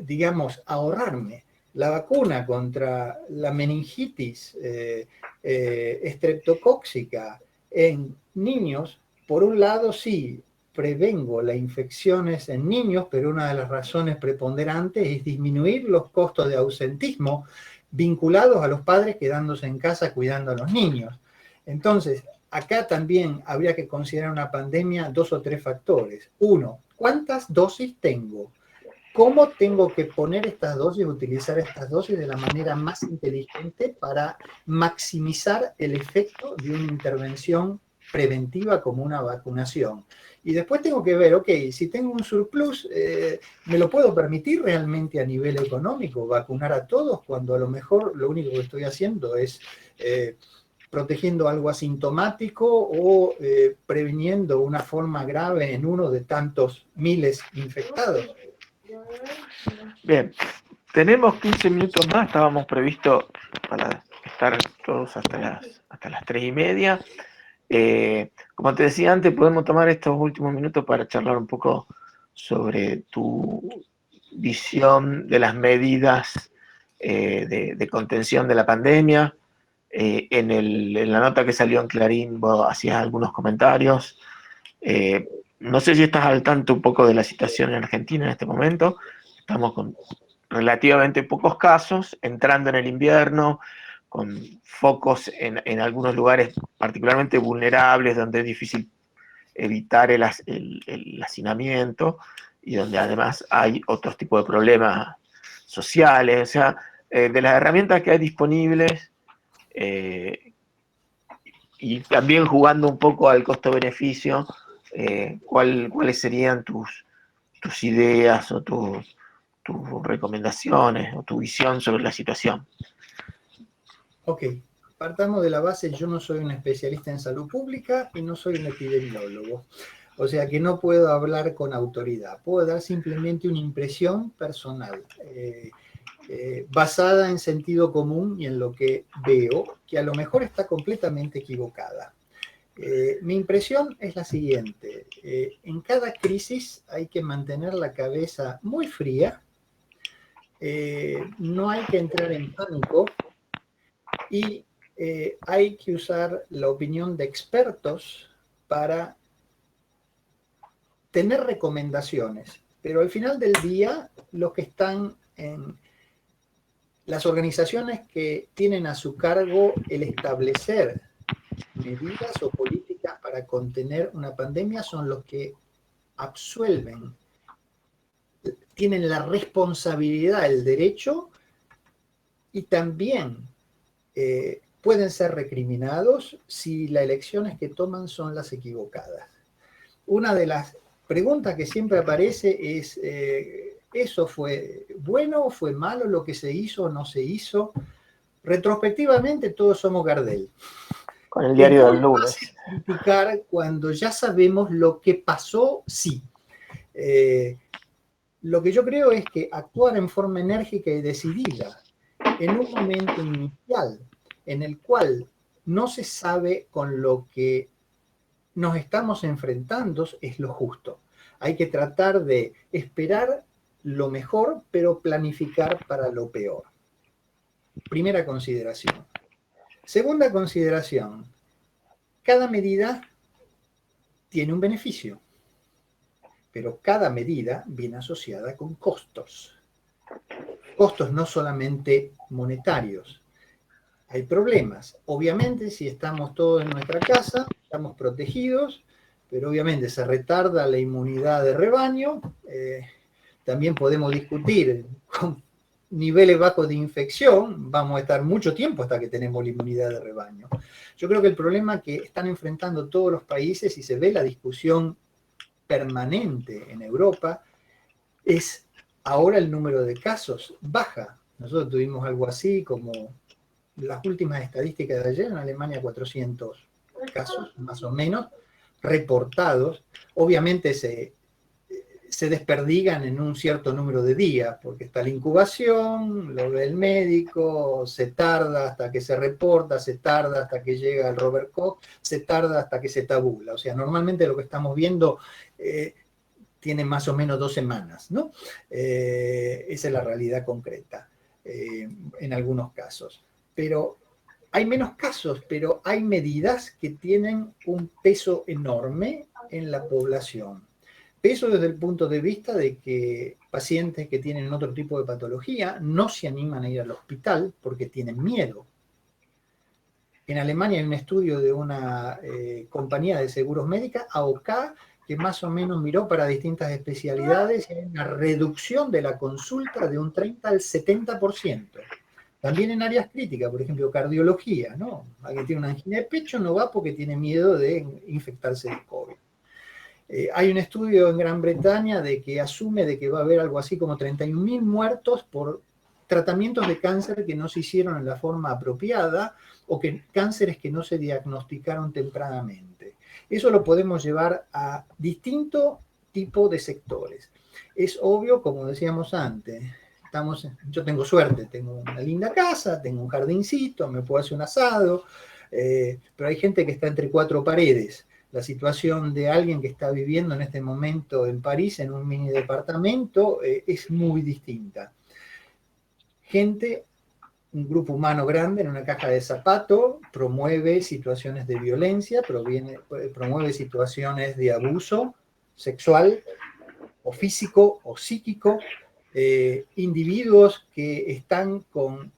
Speaker 1: digamos, ahorrarme. La vacuna contra la meningitis estreptocóxica en niños, por un lado sí, prevengo las infecciones en niños, pero una de las razones preponderantes es disminuir los costos de ausentismo vinculados a los padres quedándose en casa cuidando a los niños. Entonces, acá también habría que considerar una pandemia 2 o 3 factores. Uno, ¿cuántas dosis tengo? ¿Cómo tengo que poner estas dosis, utilizar estas dosis de la manera más inteligente para maximizar el efecto de una intervención preventiva como una vacunación? Y después tengo que ver, ok, si tengo un surplus, ¿me lo puedo permitir realmente a nivel económico vacunar a todos cuando a lo mejor lo único que estoy haciendo es protegiendo algo asintomático o previniendo una forma grave en uno de tantos miles infectados?
Speaker 2: Bien, tenemos 15 minutos más, estábamos previstos para estar todos hasta las 3:30. Como te decía antes, podemos tomar estos últimos minutos para charlar un poco sobre tu visión de las medidas de contención de la pandemia. En la nota que salió en Clarín vos hacías algunos comentarios. No sé si estás al tanto un poco de la situación en Argentina en este momento. Estamos con relativamente pocos casos, entrando en el invierno, con focos en algunos lugares particularmente vulnerables, donde es difícil evitar el hacinamiento y donde además hay otros tipos de problemas sociales. O sea, de las herramientas que hay disponibles, y también jugando un poco al costo-beneficio, ¿cuáles serían tus ideas o tus recomendaciones o tu visión sobre la situación?
Speaker 1: Ok, partamos de la base, yo no soy un especialista en salud pública y no soy un epidemiólogo, o sea que no puedo hablar con autoridad, puedo dar simplemente una impresión personal. basada en sentido común y en lo que veo, que a lo mejor está completamente equivocada. Mi impresión es la siguiente: en cada crisis hay que mantener la cabeza muy fría, no hay que entrar en pánico y hay que usar la opinión de expertos para tener recomendaciones, pero al final del día los que están en las organizaciones que tienen a su cargo el establecer medidas o políticas para contener una pandemia son los que absuelven, tienen la responsabilidad, el derecho, y también pueden ser recriminados si las elecciones que toman son las equivocadas. Una de las preguntas que siempre aparece es, ¿eso fue bueno o fue malo lo que se hizo o no se hizo? Retrospectivamente todos somos Gardel.
Speaker 2: Con el diario del
Speaker 1: lunes.
Speaker 2: lunes.
Speaker 1: Criticar cuando ya sabemos lo que pasó, sí. Lo que yo creo es que actuar en forma enérgica y decidida en un momento inicial en el cual no se sabe con lo que nos estamos enfrentando es lo justo. Hay que tratar de esperar lo mejor, pero planificar para lo peor. Primera consideración. Segunda consideración, cada medida tiene un beneficio, pero cada medida viene asociada con costos. Costos no solamente monetarios. Hay problemas. Obviamente, si estamos todos en nuestra casa, estamos protegidos, pero obviamente se retarda la inmunidad de rebaño. También podemos discutir con niveles bajos de infección, vamos a estar mucho tiempo hasta que tenemos la inmunidad de rebaño. Yo creo que el problema que están enfrentando todos los países, y se ve la discusión permanente en Europa, es ahora el número de casos baja. Nosotros tuvimos algo así como las últimas estadísticas de ayer, en Alemania 400 casos, más o menos, reportados. Obviamente se desperdigan en un cierto número de días, porque está la incubación, lo ve el médico, se tarda hasta que se reporta, se tarda hasta que llega el Robert Koch, se tarda hasta que se tabula. O sea, normalmente lo que estamos viendo tiene más o menos 2 semanas, ¿no? Esa es la realidad concreta en algunos casos. Pero hay menos casos, pero hay medidas que tienen un peso enorme en la población. Peso desde el punto de vista de que pacientes que tienen otro tipo de patología no se animan a ir al hospital porque tienen miedo. En Alemania hay un estudio de una compañía de seguros médicas, AOK, que más o menos miró para distintas especialidades y hay una reducción de la consulta de un 30 al 70%. También en áreas críticas, por ejemplo, cardiología, ¿no? Alguien tiene una angina de pecho, no va porque tiene miedo de infectarse de COVID. Hay un estudio en Gran Bretaña de que asume de que va a haber algo así como 31.000 muertos por tratamientos de cáncer que no se hicieron en la forma apropiada o que cánceres que no se diagnosticaron tempranamente. Eso lo podemos llevar a distinto tipo de sectores. Es obvio, como decíamos antes, yo tengo suerte, tengo una linda casa, tengo un jardincito, me puedo hacer un asado, pero hay gente que está entre 4 paredes. La situación de alguien que está viviendo en este momento en París, en un mini departamento, es muy distinta. Gente, un grupo humano grande en una caja de zapatos, promueve situaciones de violencia, promueve situaciones de abuso sexual, o físico, o psíquico, individuos que están con...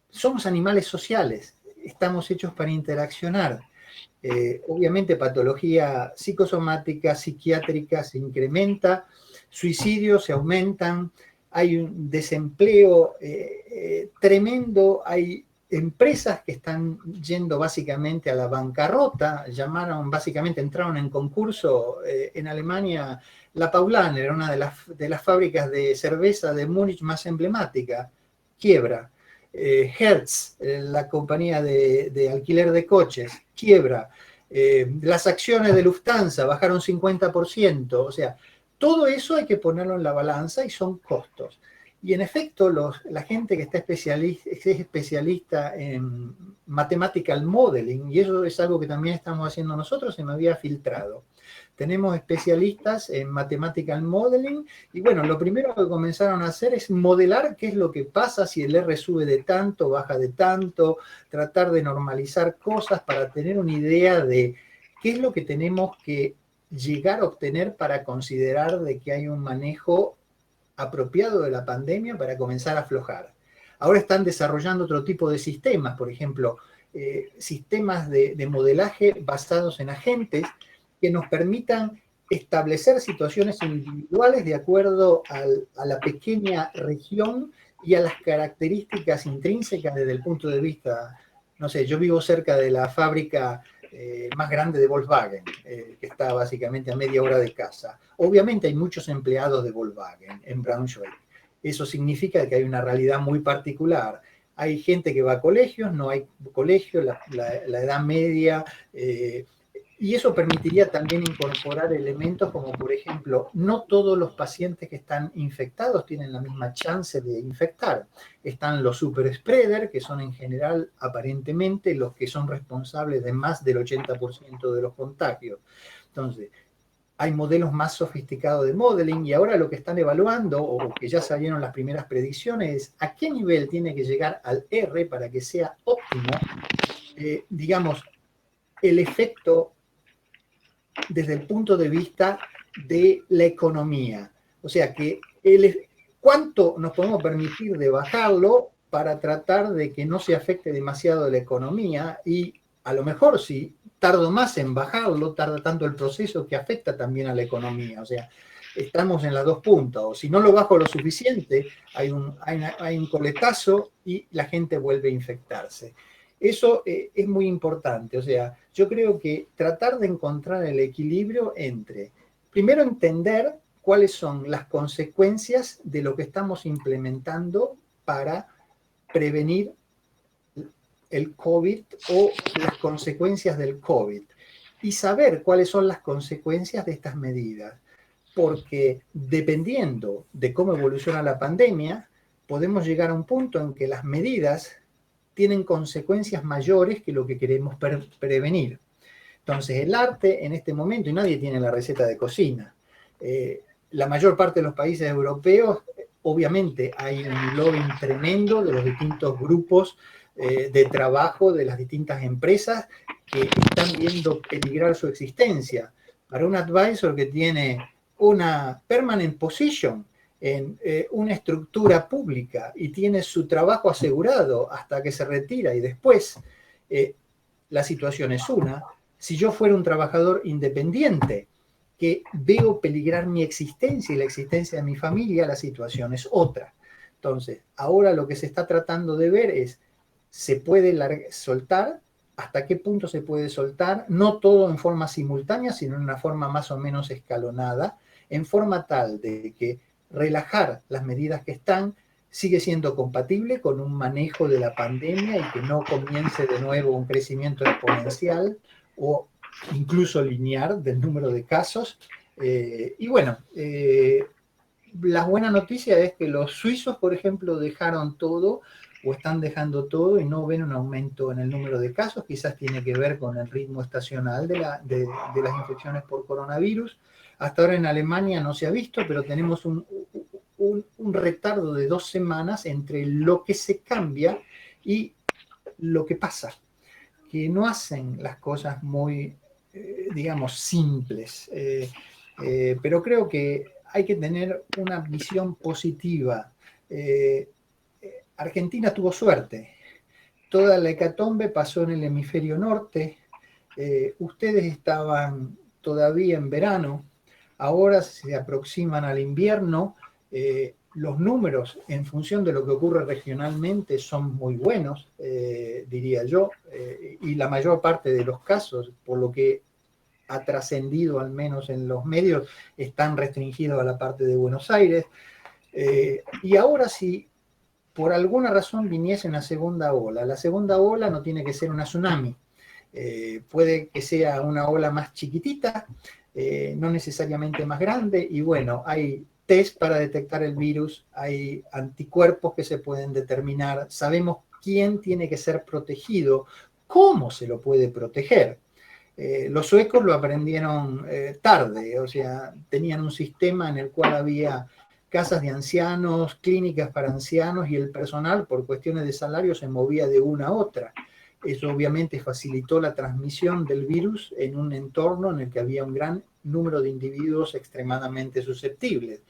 Speaker 1: Somos animales sociales, estamos hechos para interaccionar. Obviamente patología psicosomática, psiquiátrica se incrementa, suicidios se aumentan, hay un desempleo tremendo, hay empresas que están yendo básicamente a la bancarrota, entraron en concurso en Alemania. La Paulaner era una de las fábricas de cerveza de Múnich más emblemática, quiebra. Hertz, la compañía de alquiler de coches, quiebra. Las acciones de Lufthansa bajaron 50%. O sea, todo eso hay que ponerlo en la balanza y son costos. Y en efecto, la gente que es especialista en mathematical modeling, y eso es algo que también estamos haciendo nosotros, se me había filtrado. Tenemos especialistas en mathematical modeling, y bueno, lo primero que comenzaron a hacer es modelar qué es lo que pasa si el R sube de tanto, baja de tanto, tratar de normalizar cosas para tener una idea de qué es lo que tenemos que llegar a obtener para considerar de que hay un manejo apropiado de la pandemia para comenzar a aflojar. Ahora están desarrollando otro tipo de sistemas, por ejemplo, sistemas de modelaje basados en agentes que nos permitan establecer situaciones individuales de acuerdo a la pequeña región y a las características intrínsecas desde el punto de vista, no sé, yo vivo cerca de la fábrica más grande de Volkswagen, que está básicamente a media hora de casa. Obviamente hay muchos empleados de Volkswagen en Braunschweig. Eso significa que hay una realidad muy particular. Hay gente que va a colegios, no hay colegios, la edad media, y eso permitiría también incorporar elementos como, por ejemplo, no todos los pacientes que están infectados tienen la misma chance de infectar. Están los super spreaders, que son en general, aparentemente, los que son responsables de más del 80% de los contagios. Entonces, hay modelos más sofisticados de modeling y ahora lo que están evaluando, o que ya salieron las primeras predicciones, es a qué nivel tiene que llegar al R para que sea óptimo, digamos, el efecto desde el punto de vista de la economía. O sea, que cuánto nos podemos permitir de bajarlo para tratar de que no se afecte demasiado la economía, y a lo mejor si tardo más en bajarlo, tarda tanto el proceso que afecta también a la economía. O sea, estamos en las dos puntas. O si no lo bajo lo suficiente, hay un coletazo y la gente vuelve a infectarse. Eso es muy importante. O sea, yo creo que tratar de encontrar el equilibrio entre, primero, entender cuáles son las consecuencias de lo que estamos implementando para prevenir el COVID o las consecuencias del COVID, y saber cuáles son las consecuencias de estas medidas, porque dependiendo de cómo evoluciona la pandemia, podemos llegar a un punto en que las medidas tienen consecuencias mayores que lo que queremos prevenir. Entonces, el arte en este momento, y nadie tiene la receta de cocina, la mayor parte de los países europeos, obviamente hay un lobbying tremendo de los distintos grupos de trabajo, de las distintas empresas que están viendo peligrar su existencia. Para un advisor que tiene una permanent position en una estructura pública y tiene su trabajo asegurado hasta que se retira y después la situación es una. Si yo fuera un trabajador independiente que veo peligrar mi existencia y la existencia de mi familia, la situación es otra. Entonces, ahora lo que se está tratando de ver es, ¿se puede soltar? ¿Hasta qué punto se puede soltar? No todo en forma simultánea, sino en una forma más o menos escalonada, en forma tal de que relajar las medidas que están sigue siendo compatible con un manejo de la pandemia y que no comience de nuevo un crecimiento exponencial o incluso lineal del número de casos. Y bueno, la buena noticia es que los suizos, por ejemplo, dejaron todo o están dejando todo y no ven un aumento en el número de casos. Quizás tiene que ver con el ritmo estacional de las infecciones por coronavirus. Hasta ahora en Alemania no se ha visto, pero tenemos un retardo de 2 semanas entre lo que se cambia y lo que pasa, que no hacen las cosas muy, digamos, simples. Pero creo que hay que tener una visión positiva. Argentina tuvo suerte. Toda la hecatombe pasó en el hemisferio norte. Ustedes estaban todavía en verano, ahora se aproximan al invierno. Los números en función de lo que ocurre regionalmente son muy buenos, diría yo, y la mayor parte de los casos, por lo que ha trascendido al menos en los medios, están restringidos a la parte de Buenos Aires. Y ahora si por alguna razón viniese una segunda ola, la segunda ola no tiene que ser una tsunami, puede que sea una ola más chiquitita, no necesariamente más grande, y bueno, hay test para detectar el virus, hay anticuerpos que se pueden determinar, sabemos quién tiene que ser protegido, cómo se lo puede proteger. Los suecos lo aprendieron tarde, o sea, tenían un sistema en el cual había casas de ancianos, clínicas para ancianos, y el personal, por cuestiones de salario, se movía de una a otra. Eso obviamente facilitó la transmisión del virus en un entorno en el que había un gran número de individuos extremadamente susceptibles.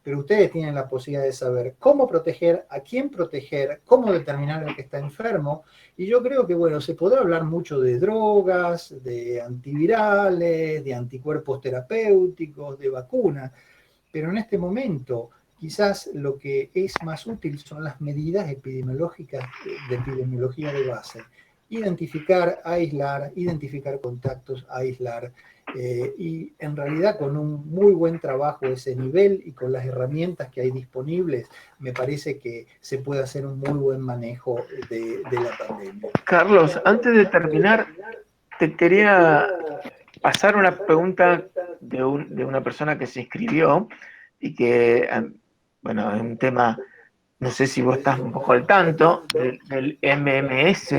Speaker 1: Pero ustedes tienen la posibilidad de saber cómo proteger, a quién proteger, cómo determinar el que está enfermo. Y yo creo que, bueno, se podrá hablar mucho de drogas, de antivirales, de anticuerpos terapéuticos, de vacunas, pero en este momento quizás lo que es más útil son las medidas epidemiológicas, de epidemiología de base. Identificar, aislar, identificar contactos, aislar, y en realidad con un muy buen trabajo a ese nivel y con las herramientas que hay disponibles, me parece que se puede hacer un muy buen manejo de la pandemia.
Speaker 2: Carlos, antes de terminar, te quería pasar una pregunta de una persona que se inscribió y que, bueno, es un tema, no sé si vos estás un poco al tanto, del MMS,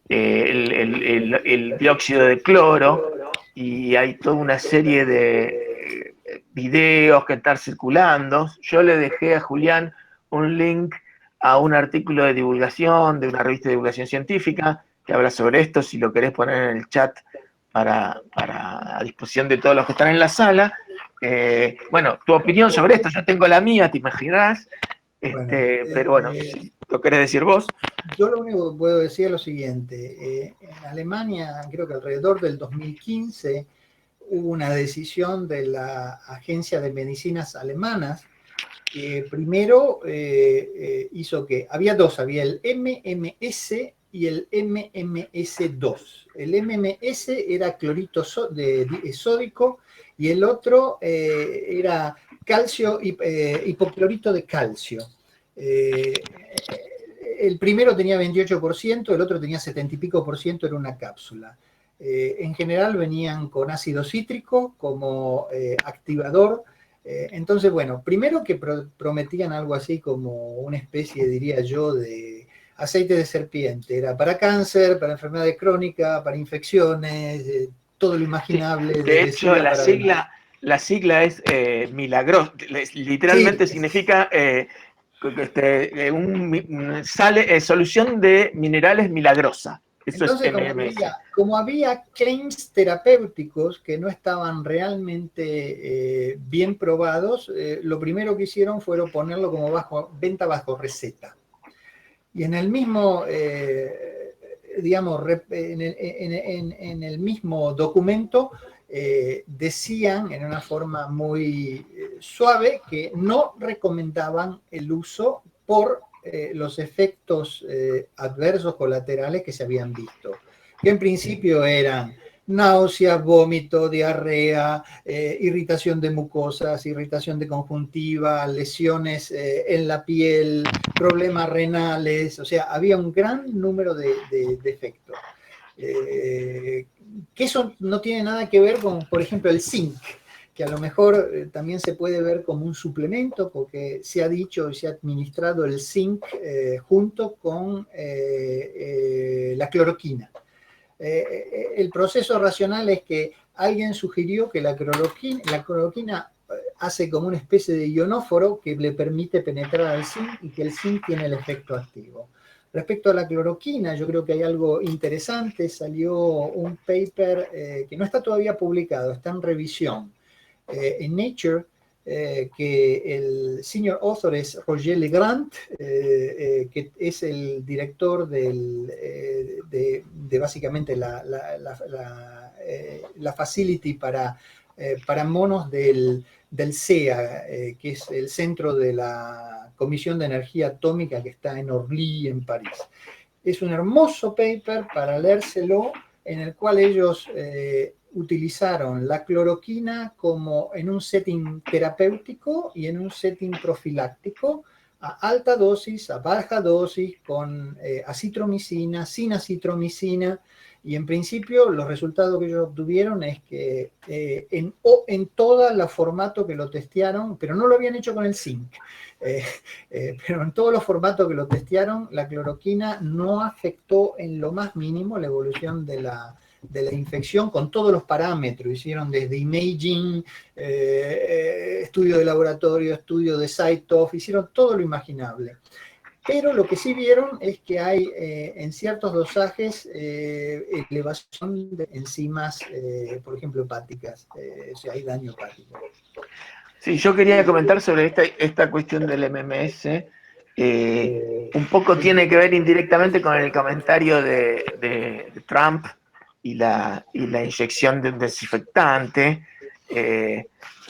Speaker 2: el dióxido de cloro, y hay toda una serie de videos que están circulando. Yo le dejé a Julián un link a un artículo de divulgación de una revista de divulgación científica que habla sobre esto, si lo querés poner en el chat a disposición de todos los que están en la sala. Bueno, tu opinión sobre esto, yo tengo la mía, te imaginarás,
Speaker 1: Bueno,
Speaker 2: pero bueno, si lo querés decir vos.
Speaker 1: yo lo único que puedo decir es lo siguiente. En Alemania, creo que alrededor del 2015, hubo una decisión de la Agencia de Medicinas Alemanas que primero hizo que, había dos, había el MMS y el MMS2. El MMS era clorito sódico y el otro era calcio, hipoclorito de calcio. El primero tenía 28%, el otro tenía 70 y pico por ciento, era una cápsula. En general venían con ácido cítrico como activador. Entonces, bueno, primero que prometían algo así como una especie, diría yo, de aceite de serpiente. Era para cáncer, para enfermedades crónicas, para infecciones, todo lo imaginable.
Speaker 2: Sí, de hecho, la sigla es milagroso, literalmente
Speaker 1: Sí,
Speaker 2: significa solución de minerales milagrosa. Eso es
Speaker 1: entonces,
Speaker 2: MMS.
Speaker 1: como había claims terapéuticos que no estaban realmente bien probados, lo primero que hicieron fue ponerlo como venta bajo receta. Y en el mismo, digamos, en el mismo documento decían en una forma muy suave que no recomendaban el uso por los efectos adversos colaterales que se habían visto, que en principio eran náusea, vómito, diarrea, irritación de mucosas, irritación de conjuntiva, lesiones en la piel, problemas renales, o sea, había un gran número de efectos. Que eso no tiene nada que ver con, por ejemplo, el zinc, que a lo mejor también se puede ver como un suplemento, porque se ha dicho y se ha administrado el zinc junto con la cloroquina. El proceso racional es que alguien sugirió que la cloroquina hace como una especie de ionóforo que le permite penetrar al zinc y que el zinc tiene el efecto activo. Respecto a la cloroquina, yo creo que hay algo interesante. Salió un paper que no está todavía publicado, está en revisión en Nature, que el senior author es Roger Legrand, que es el director de básicamente la facility para monos del CEA, que es el centro de la Comisión de Energía Atómica que está en Orly, en París. Es un hermoso paper para leérselo, en el cual ellos utilizaron la cloroquina como en un setting terapéutico y en un setting profiláctico, a alta dosis, a baja dosis, con acitromicina, sin acitromicina, Y en principio los resultados que ellos obtuvieron es que en todos los formatos que lo testearon, pero no lo habían hecho con el zinc, pero en todos los formatos que lo testearon, la cloroquina no afectó en lo más mínimo la evolución de la infección con todos los parámetros. Hicieron desde imaging, estudio de laboratorio, estudio de site-off, hicieron todo lo imaginable. Pero lo que sí vieron es que hay en ciertos dosajes elevación de enzimas, por ejemplo, hepáticas, o sea, hay daño hepático.
Speaker 2: Sí, yo quería comentar sobre esta cuestión del MMS. Un poco tiene que ver indirectamente con el comentario de Trump y la inyección de un desinfectante.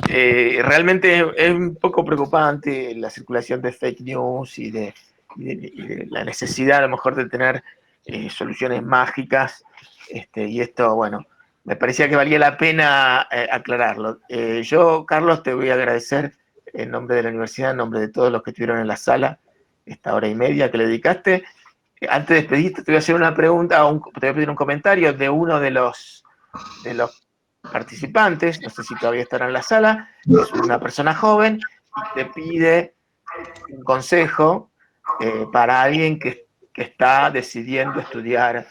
Speaker 2: Realmente es un poco preocupante la circulación de fake news y de la necesidad a lo mejor de tener soluciones mágicas. Y esto, bueno, me parecía que valía la pena aclararlo. Yo, Carlos, te voy a agradecer en nombre de la universidad, en nombre de todos los que estuvieron en la sala, esta hora y media que le dedicaste. Antes de despedirte, te voy a hacer una pregunta, te voy a pedir un comentario de uno de los participantes, no sé si todavía estará en la sala, es una persona joven y te pide un consejo para alguien que está decidiendo estudiar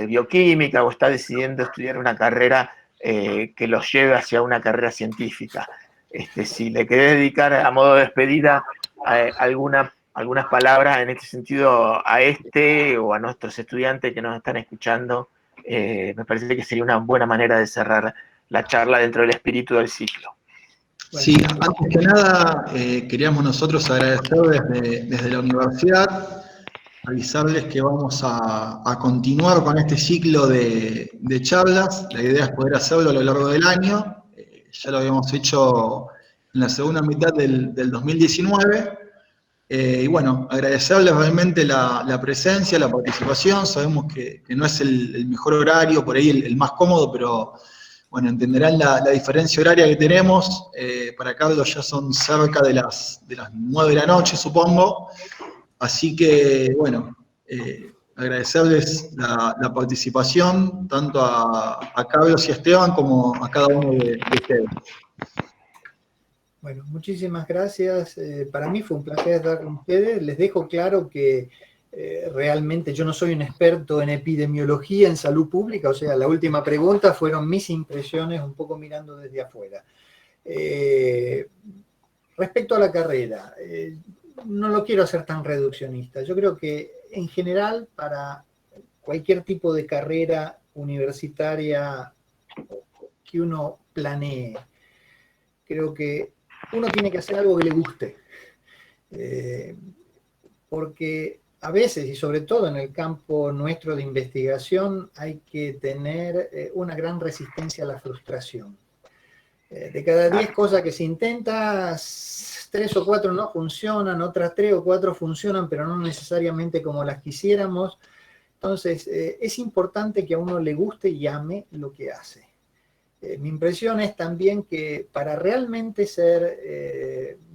Speaker 2: bioquímica o está decidiendo estudiar una carrera que lo lleve hacia una carrera científica. Si le querés dedicar a modo de despedida algunas palabras en este sentido a o a nuestros estudiantes que nos están escuchando, me parece que sería una buena manera de cerrar la charla dentro del espíritu del ciclo.
Speaker 3: Sí, antes que nada, queríamos nosotros agradecer desde la universidad, avisarles que vamos a continuar con este ciclo de charlas. La idea es poder hacerlo a lo largo del año. Ya lo habíamos hecho en la segunda mitad del 2019. Y bueno, agradecerles realmente la presencia, la participación. Sabemos que no es el mejor horario, por ahí el más cómodo, pero bueno, entenderán la diferencia horaria que tenemos. Para Carlos ya son cerca de las 9 de la noche, supongo. Así que, bueno, agradecerles la participación, tanto a Carlos y a Esteban como a cada uno de ustedes.
Speaker 1: Bueno, muchísimas gracias. Para mí fue un placer estar con ustedes. Les dejo claro que realmente yo no soy un experto en epidemiología, en salud pública, o sea, la última pregunta fueron mis impresiones un poco mirando desde afuera. Respecto a la carrera, no lo quiero hacer tan reduccionista. Yo creo que en general para cualquier tipo de carrera universitaria que uno planee, creo que uno tiene que hacer algo que le guste. Porque a veces, y sobre todo en el campo nuestro de investigación, hay que tener una gran resistencia a la frustración. De cada 10 cosas que se intenta, 3 o 4 no funcionan, otras 3 o 4 funcionan, pero no necesariamente como las quisiéramos. Entonces, es importante que a uno le guste y ame lo que hace. Mi impresión es también que para realmente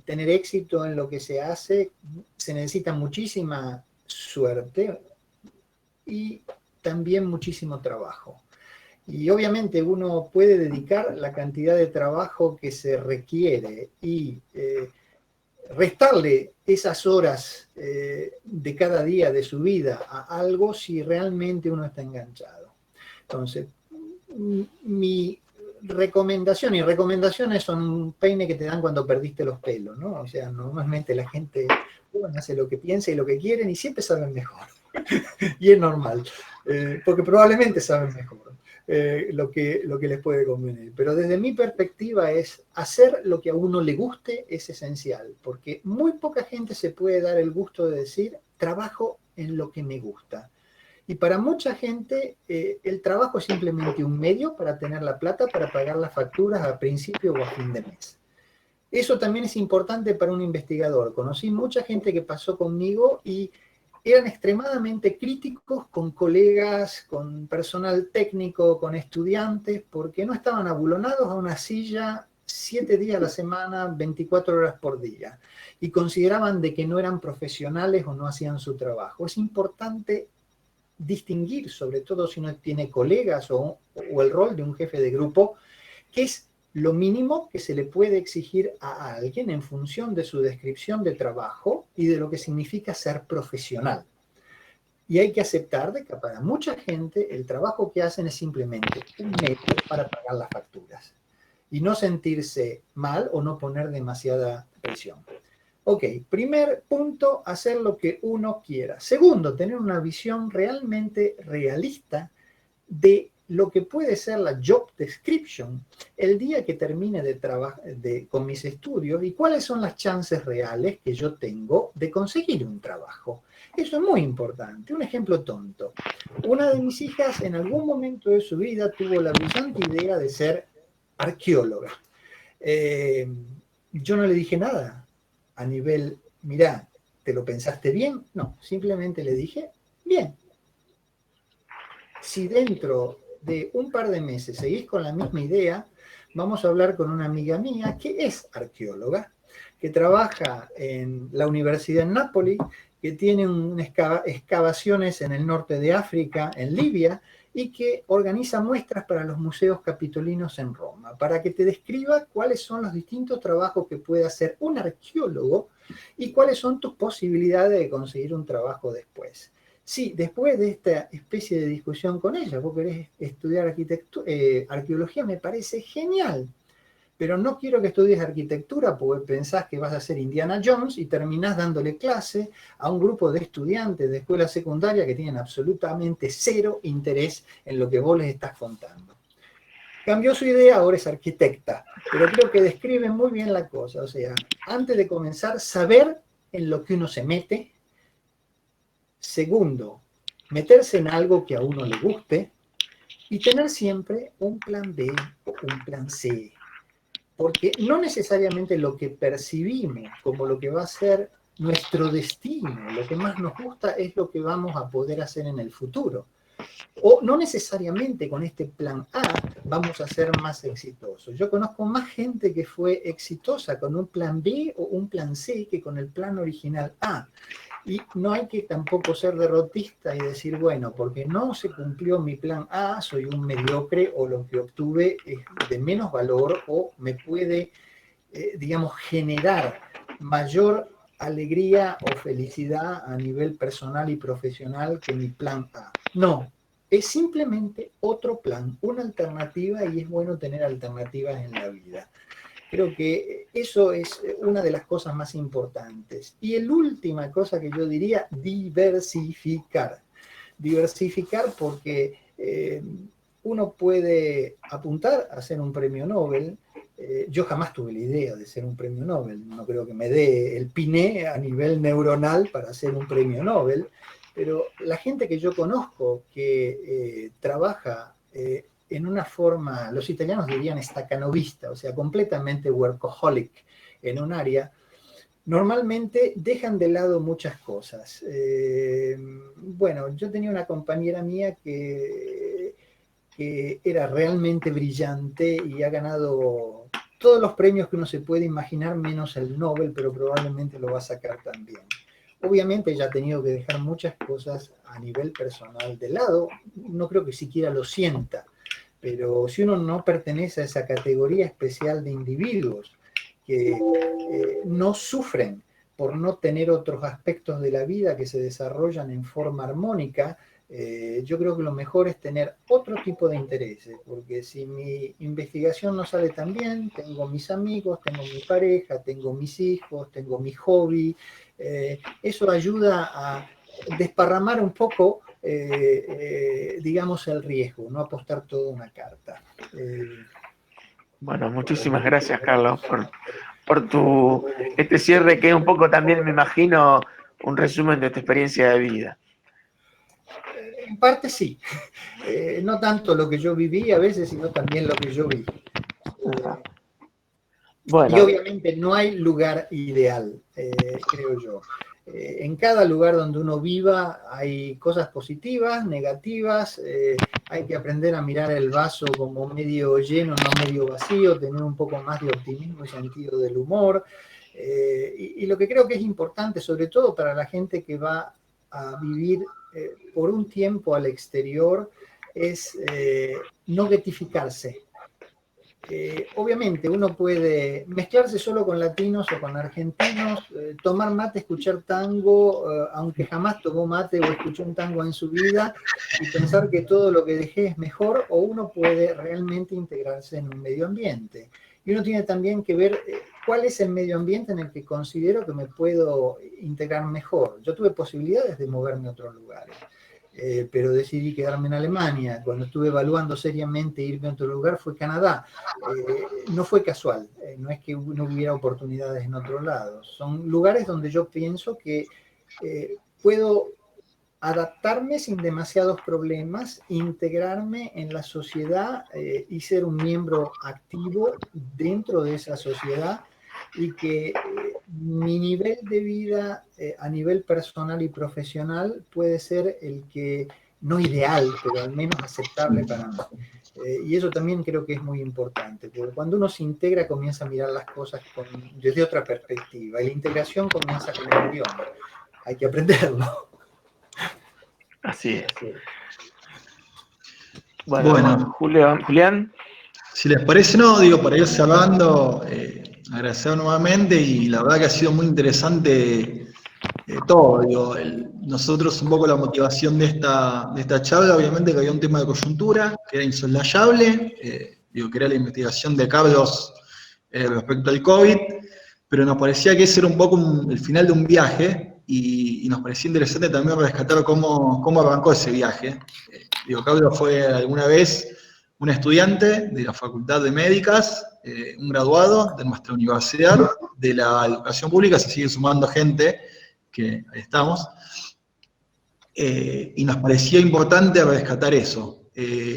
Speaker 1: tener éxito en lo que se hace, se necesita muchísima suerte y también muchísimo trabajo. Y obviamente uno puede dedicar la cantidad de trabajo que se requiere y restarle esas horas de cada día de su vida a algo si realmente uno está enganchado. Entonces, mi recomendación, y recomendaciones son un peine que te dan cuando perdiste los pelos, ¿no? O sea, normalmente la gente hace lo que piensa y lo que quieren y siempre saben mejor. Y es normal, porque probablemente saben mejor lo que les puede convenir. Pero desde mi perspectiva es hacer lo que a uno le guste es esencial, porque muy poca gente se puede dar el gusto de decir, trabajo en lo que me gusta. Y para mucha gente el trabajo es simplemente un medio para tener la plata para pagar las facturas a principio o a fin de mes. Eso también es importante para un investigador. Conocí mucha gente que pasó conmigo y eran extremadamente críticos con colegas, con personal técnico, con estudiantes, porque no estaban abulonados a una silla 7 días a la semana, 24 horas por día, y consideraban de que no eran profesionales o no hacían su trabajo. Es importante distinguir, sobre todo si uno tiene colegas o el rol de un jefe de grupo, qué es lo mínimo que se le puede exigir a alguien en función de su descripción de trabajo y de lo que significa ser profesional. Y hay que aceptar de que para mucha gente el trabajo que hacen es simplemente un medio para pagar las facturas y no sentirse mal o no poner demasiada presión. Ok, primer punto, hacer lo que uno quiera. Segundo, tener una visión realmente realista de lo que puede ser la job description el día que termine con mis estudios y cuáles son las chances reales que yo tengo de conseguir un trabajo. Eso es muy importante. Un ejemplo tonto. Una de mis hijas en algún momento de su vida tuvo la brillante idea de ser arqueóloga. Yo no le dije nada a nivel, mirá, ¿te lo pensaste bien? No, simplemente le dije, bien. Si dentro de un par de meses seguís con la misma idea, vamos a hablar con una amiga mía que es arqueóloga, que trabaja en la Universidad en Nápoles, que tiene excavaciones en el norte de África, en Libia, y que organiza muestras para los museos capitolinos en Roma, para que te describa cuáles son los distintos trabajos que puede hacer un arqueólogo y cuáles son tus posibilidades de conseguir un trabajo después. Sí, después de esta especie de discusión con ella, vos querés estudiar arqueología, me parece genial, pero no quiero que estudies arquitectura porque pensás que vas a ser Indiana Jones y terminás dándole clase a un grupo de estudiantes de escuela secundaria que tienen absolutamente cero interés en lo que vos les estás contando. Cambió su idea, ahora es arquitecta, pero creo que describe muy bien la cosa. O sea, antes de comenzar, saber en lo que uno se mete. Segundo, meterse en algo que a uno le guste y tener siempre un plan B o un plan C. Porque no necesariamente lo que percibimos como lo que va a ser nuestro destino, lo que más nos gusta es lo que vamos a poder hacer en el futuro. O no necesariamente con este plan A vamos a ser más exitosos. Yo conozco más gente que fue exitosa con un plan B o un plan C que con el plan original A. Y no hay que tampoco ser derrotista y decir, bueno, porque no se cumplió mi plan A, soy un mediocre o lo que obtuve es de menos valor o me puede, digamos, generar mayor alegría o felicidad a nivel personal y profesional que mi plan A. No, es simplemente otro plan, una alternativa y es bueno tener alternativas en la vida. Creo que eso es una de las cosas más importantes. Y la última cosa que yo diría, diversificar. Diversificar porque uno puede apuntar a ser un premio Nobel. Yo jamás tuve la idea de ser un premio Nobel. No creo que me dé el piné a nivel neuronal para ser un premio Nobel. Pero la gente que yo conozco que trabaja en una forma, los italianos dirían staccanovista, o sea, completamente workaholic en un área, normalmente dejan de lado muchas cosas. Bueno, yo tenía una compañera mía que era realmente brillante y ha ganado todos los premios que uno se puede imaginar, menos el Nobel, pero probablemente lo va a sacar también. Obviamente ella ha tenido que dejar muchas cosas a nivel personal de lado, no creo que siquiera lo sienta, pero si uno no pertenece a esa categoría especial de individuos que no sufren por no tener otros aspectos de la vida que se desarrollan en forma armónica, yo creo que lo mejor es tener otro tipo de intereses, porque si mi investigación no sale tan bien, tengo mis amigos, tengo mi pareja, tengo mis hijos, tengo mi hobby, eso ayuda a desparramar un poco, digamos, el riesgo, no apostar toda una carta.
Speaker 2: Bueno, muchísimas gracias, Carlos, por este cierre que es un poco también, me imagino, un resumen de tu experiencia de vida.
Speaker 1: En parte sí, no tanto lo que yo viví a veces, sino también lo que yo vi. Bueno. Y obviamente no hay lugar ideal, creo yo. En cada lugar donde uno viva hay cosas positivas, negativas, hay que aprender a mirar el vaso como medio lleno, no medio vacío, tener un poco más de optimismo y sentido del humor. Y lo que creo que es importante, sobre todo para la gente que va a vivir por un tiempo al exterior es no getificarse. Obviamente uno puede mezclarse solo con latinos o con argentinos, tomar mate, escuchar tango, aunque jamás tomó mate o escuchó un tango en su vida, y pensar que todo lo que dejé es mejor, o uno puede realmente integrarse en un medio ambiente. Y uno tiene también que ver cuál es el medio ambiente en el que considero que me puedo integrar mejor. Yo tuve posibilidades de moverme a otros lugares. Pero decidí quedarme en Alemania. Cuando estuve evaluando seriamente irme a otro lugar fue Canadá. No fue casual, no es que no hubiera oportunidades en otro lado. Son lugares donde yo pienso que puedo adaptarme sin demasiados problemas, integrarme en la sociedad y ser un miembro activo dentro de esa sociedad, y que mi nivel de vida a nivel personal y profesional puede ser el que, no ideal, pero al menos aceptable para mí. Y eso también creo que es muy importante, porque cuando uno se integra comienza a mirar las cosas desde otra perspectiva, y la integración comienza con el idioma. Hay que aprenderlo.
Speaker 2: Así es. Bueno, Julián.
Speaker 3: Si les parece, no, digo, para ir cerrando, agradecer nuevamente, y la verdad que ha sido muy interesante todo. Digo, nosotros un poco la motivación de esta charla, obviamente que había un tema de coyuntura, que era insoslayable, digo, que era la investigación de Carlos respecto al COVID, pero nos parecía que ese era un poco el final de un viaje, y nos parecía interesante también rescatar cómo arrancó ese viaje. Digo, Carlos fue alguna vez un estudiante de la Facultad de Médicas, un graduado de nuestra universidad, de la educación pública, se sigue sumando gente, que ahí estamos, y nos parecía importante rescatar eso.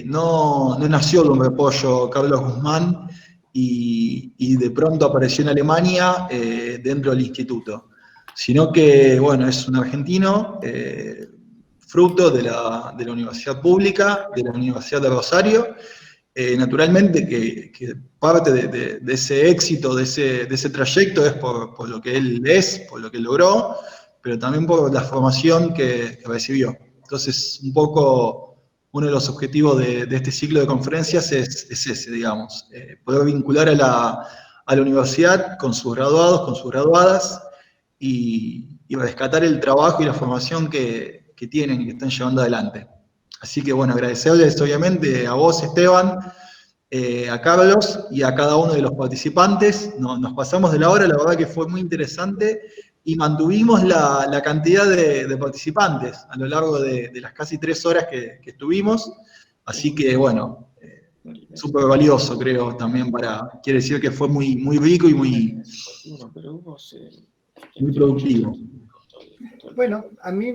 Speaker 3: No nació de un repollo Carlos Guzmán y de pronto apareció en Alemania dentro del instituto, sino que, bueno, es un argentino, fruto de la universidad pública, de la Universidad de Rosario. Naturalmente que parte de ese éxito, de ese trayecto, es por lo que él es, por lo que él logró, pero también por la formación que recibió. Entonces, un poco uno de los objetivos de este ciclo de conferencias es ese, digamos, poder vincular a la universidad con sus graduados, con sus graduadas, y rescatar el trabajo y la formación que tienen y que están llevando adelante. Así que, bueno, agradecerles obviamente a vos, Esteban, a Carlos y a cada uno de los participantes. Nos pasamos de la hora, la verdad que fue muy interesante, y mantuvimos la cantidad de participantes a lo largo de las casi 3 horas que estuvimos. Así que, bueno, súper valioso, creo, también quiere decir que fue muy, muy rico y muy productivo.
Speaker 1: Bueno, a mí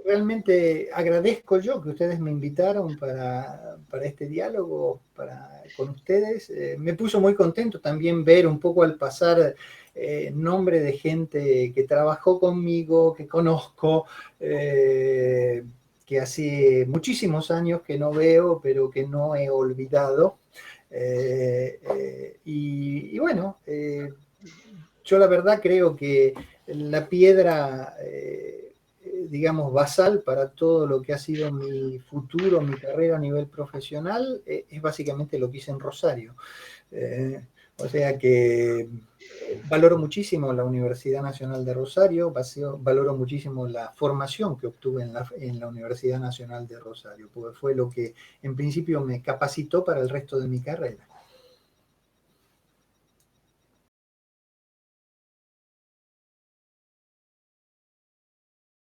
Speaker 1: realmente agradezco yo que ustedes me invitaron para este diálogo con ustedes. Me puso muy contento también ver un poco al pasar nombre de gente que trabajó conmigo, que conozco, que hace muchísimos años que no veo, pero que no he olvidado. Y bueno, yo la verdad creo que la piedra, digamos, basal para todo lo que ha sido mi futuro, mi carrera a nivel profesional, es básicamente lo que hice en Rosario. O sea que valoro muchísimo la Universidad Nacional de Rosario, valoro muchísimo la formación que obtuve en la Universidad Nacional de Rosario, porque fue lo que en principio me capacitó para el resto de mi carrera.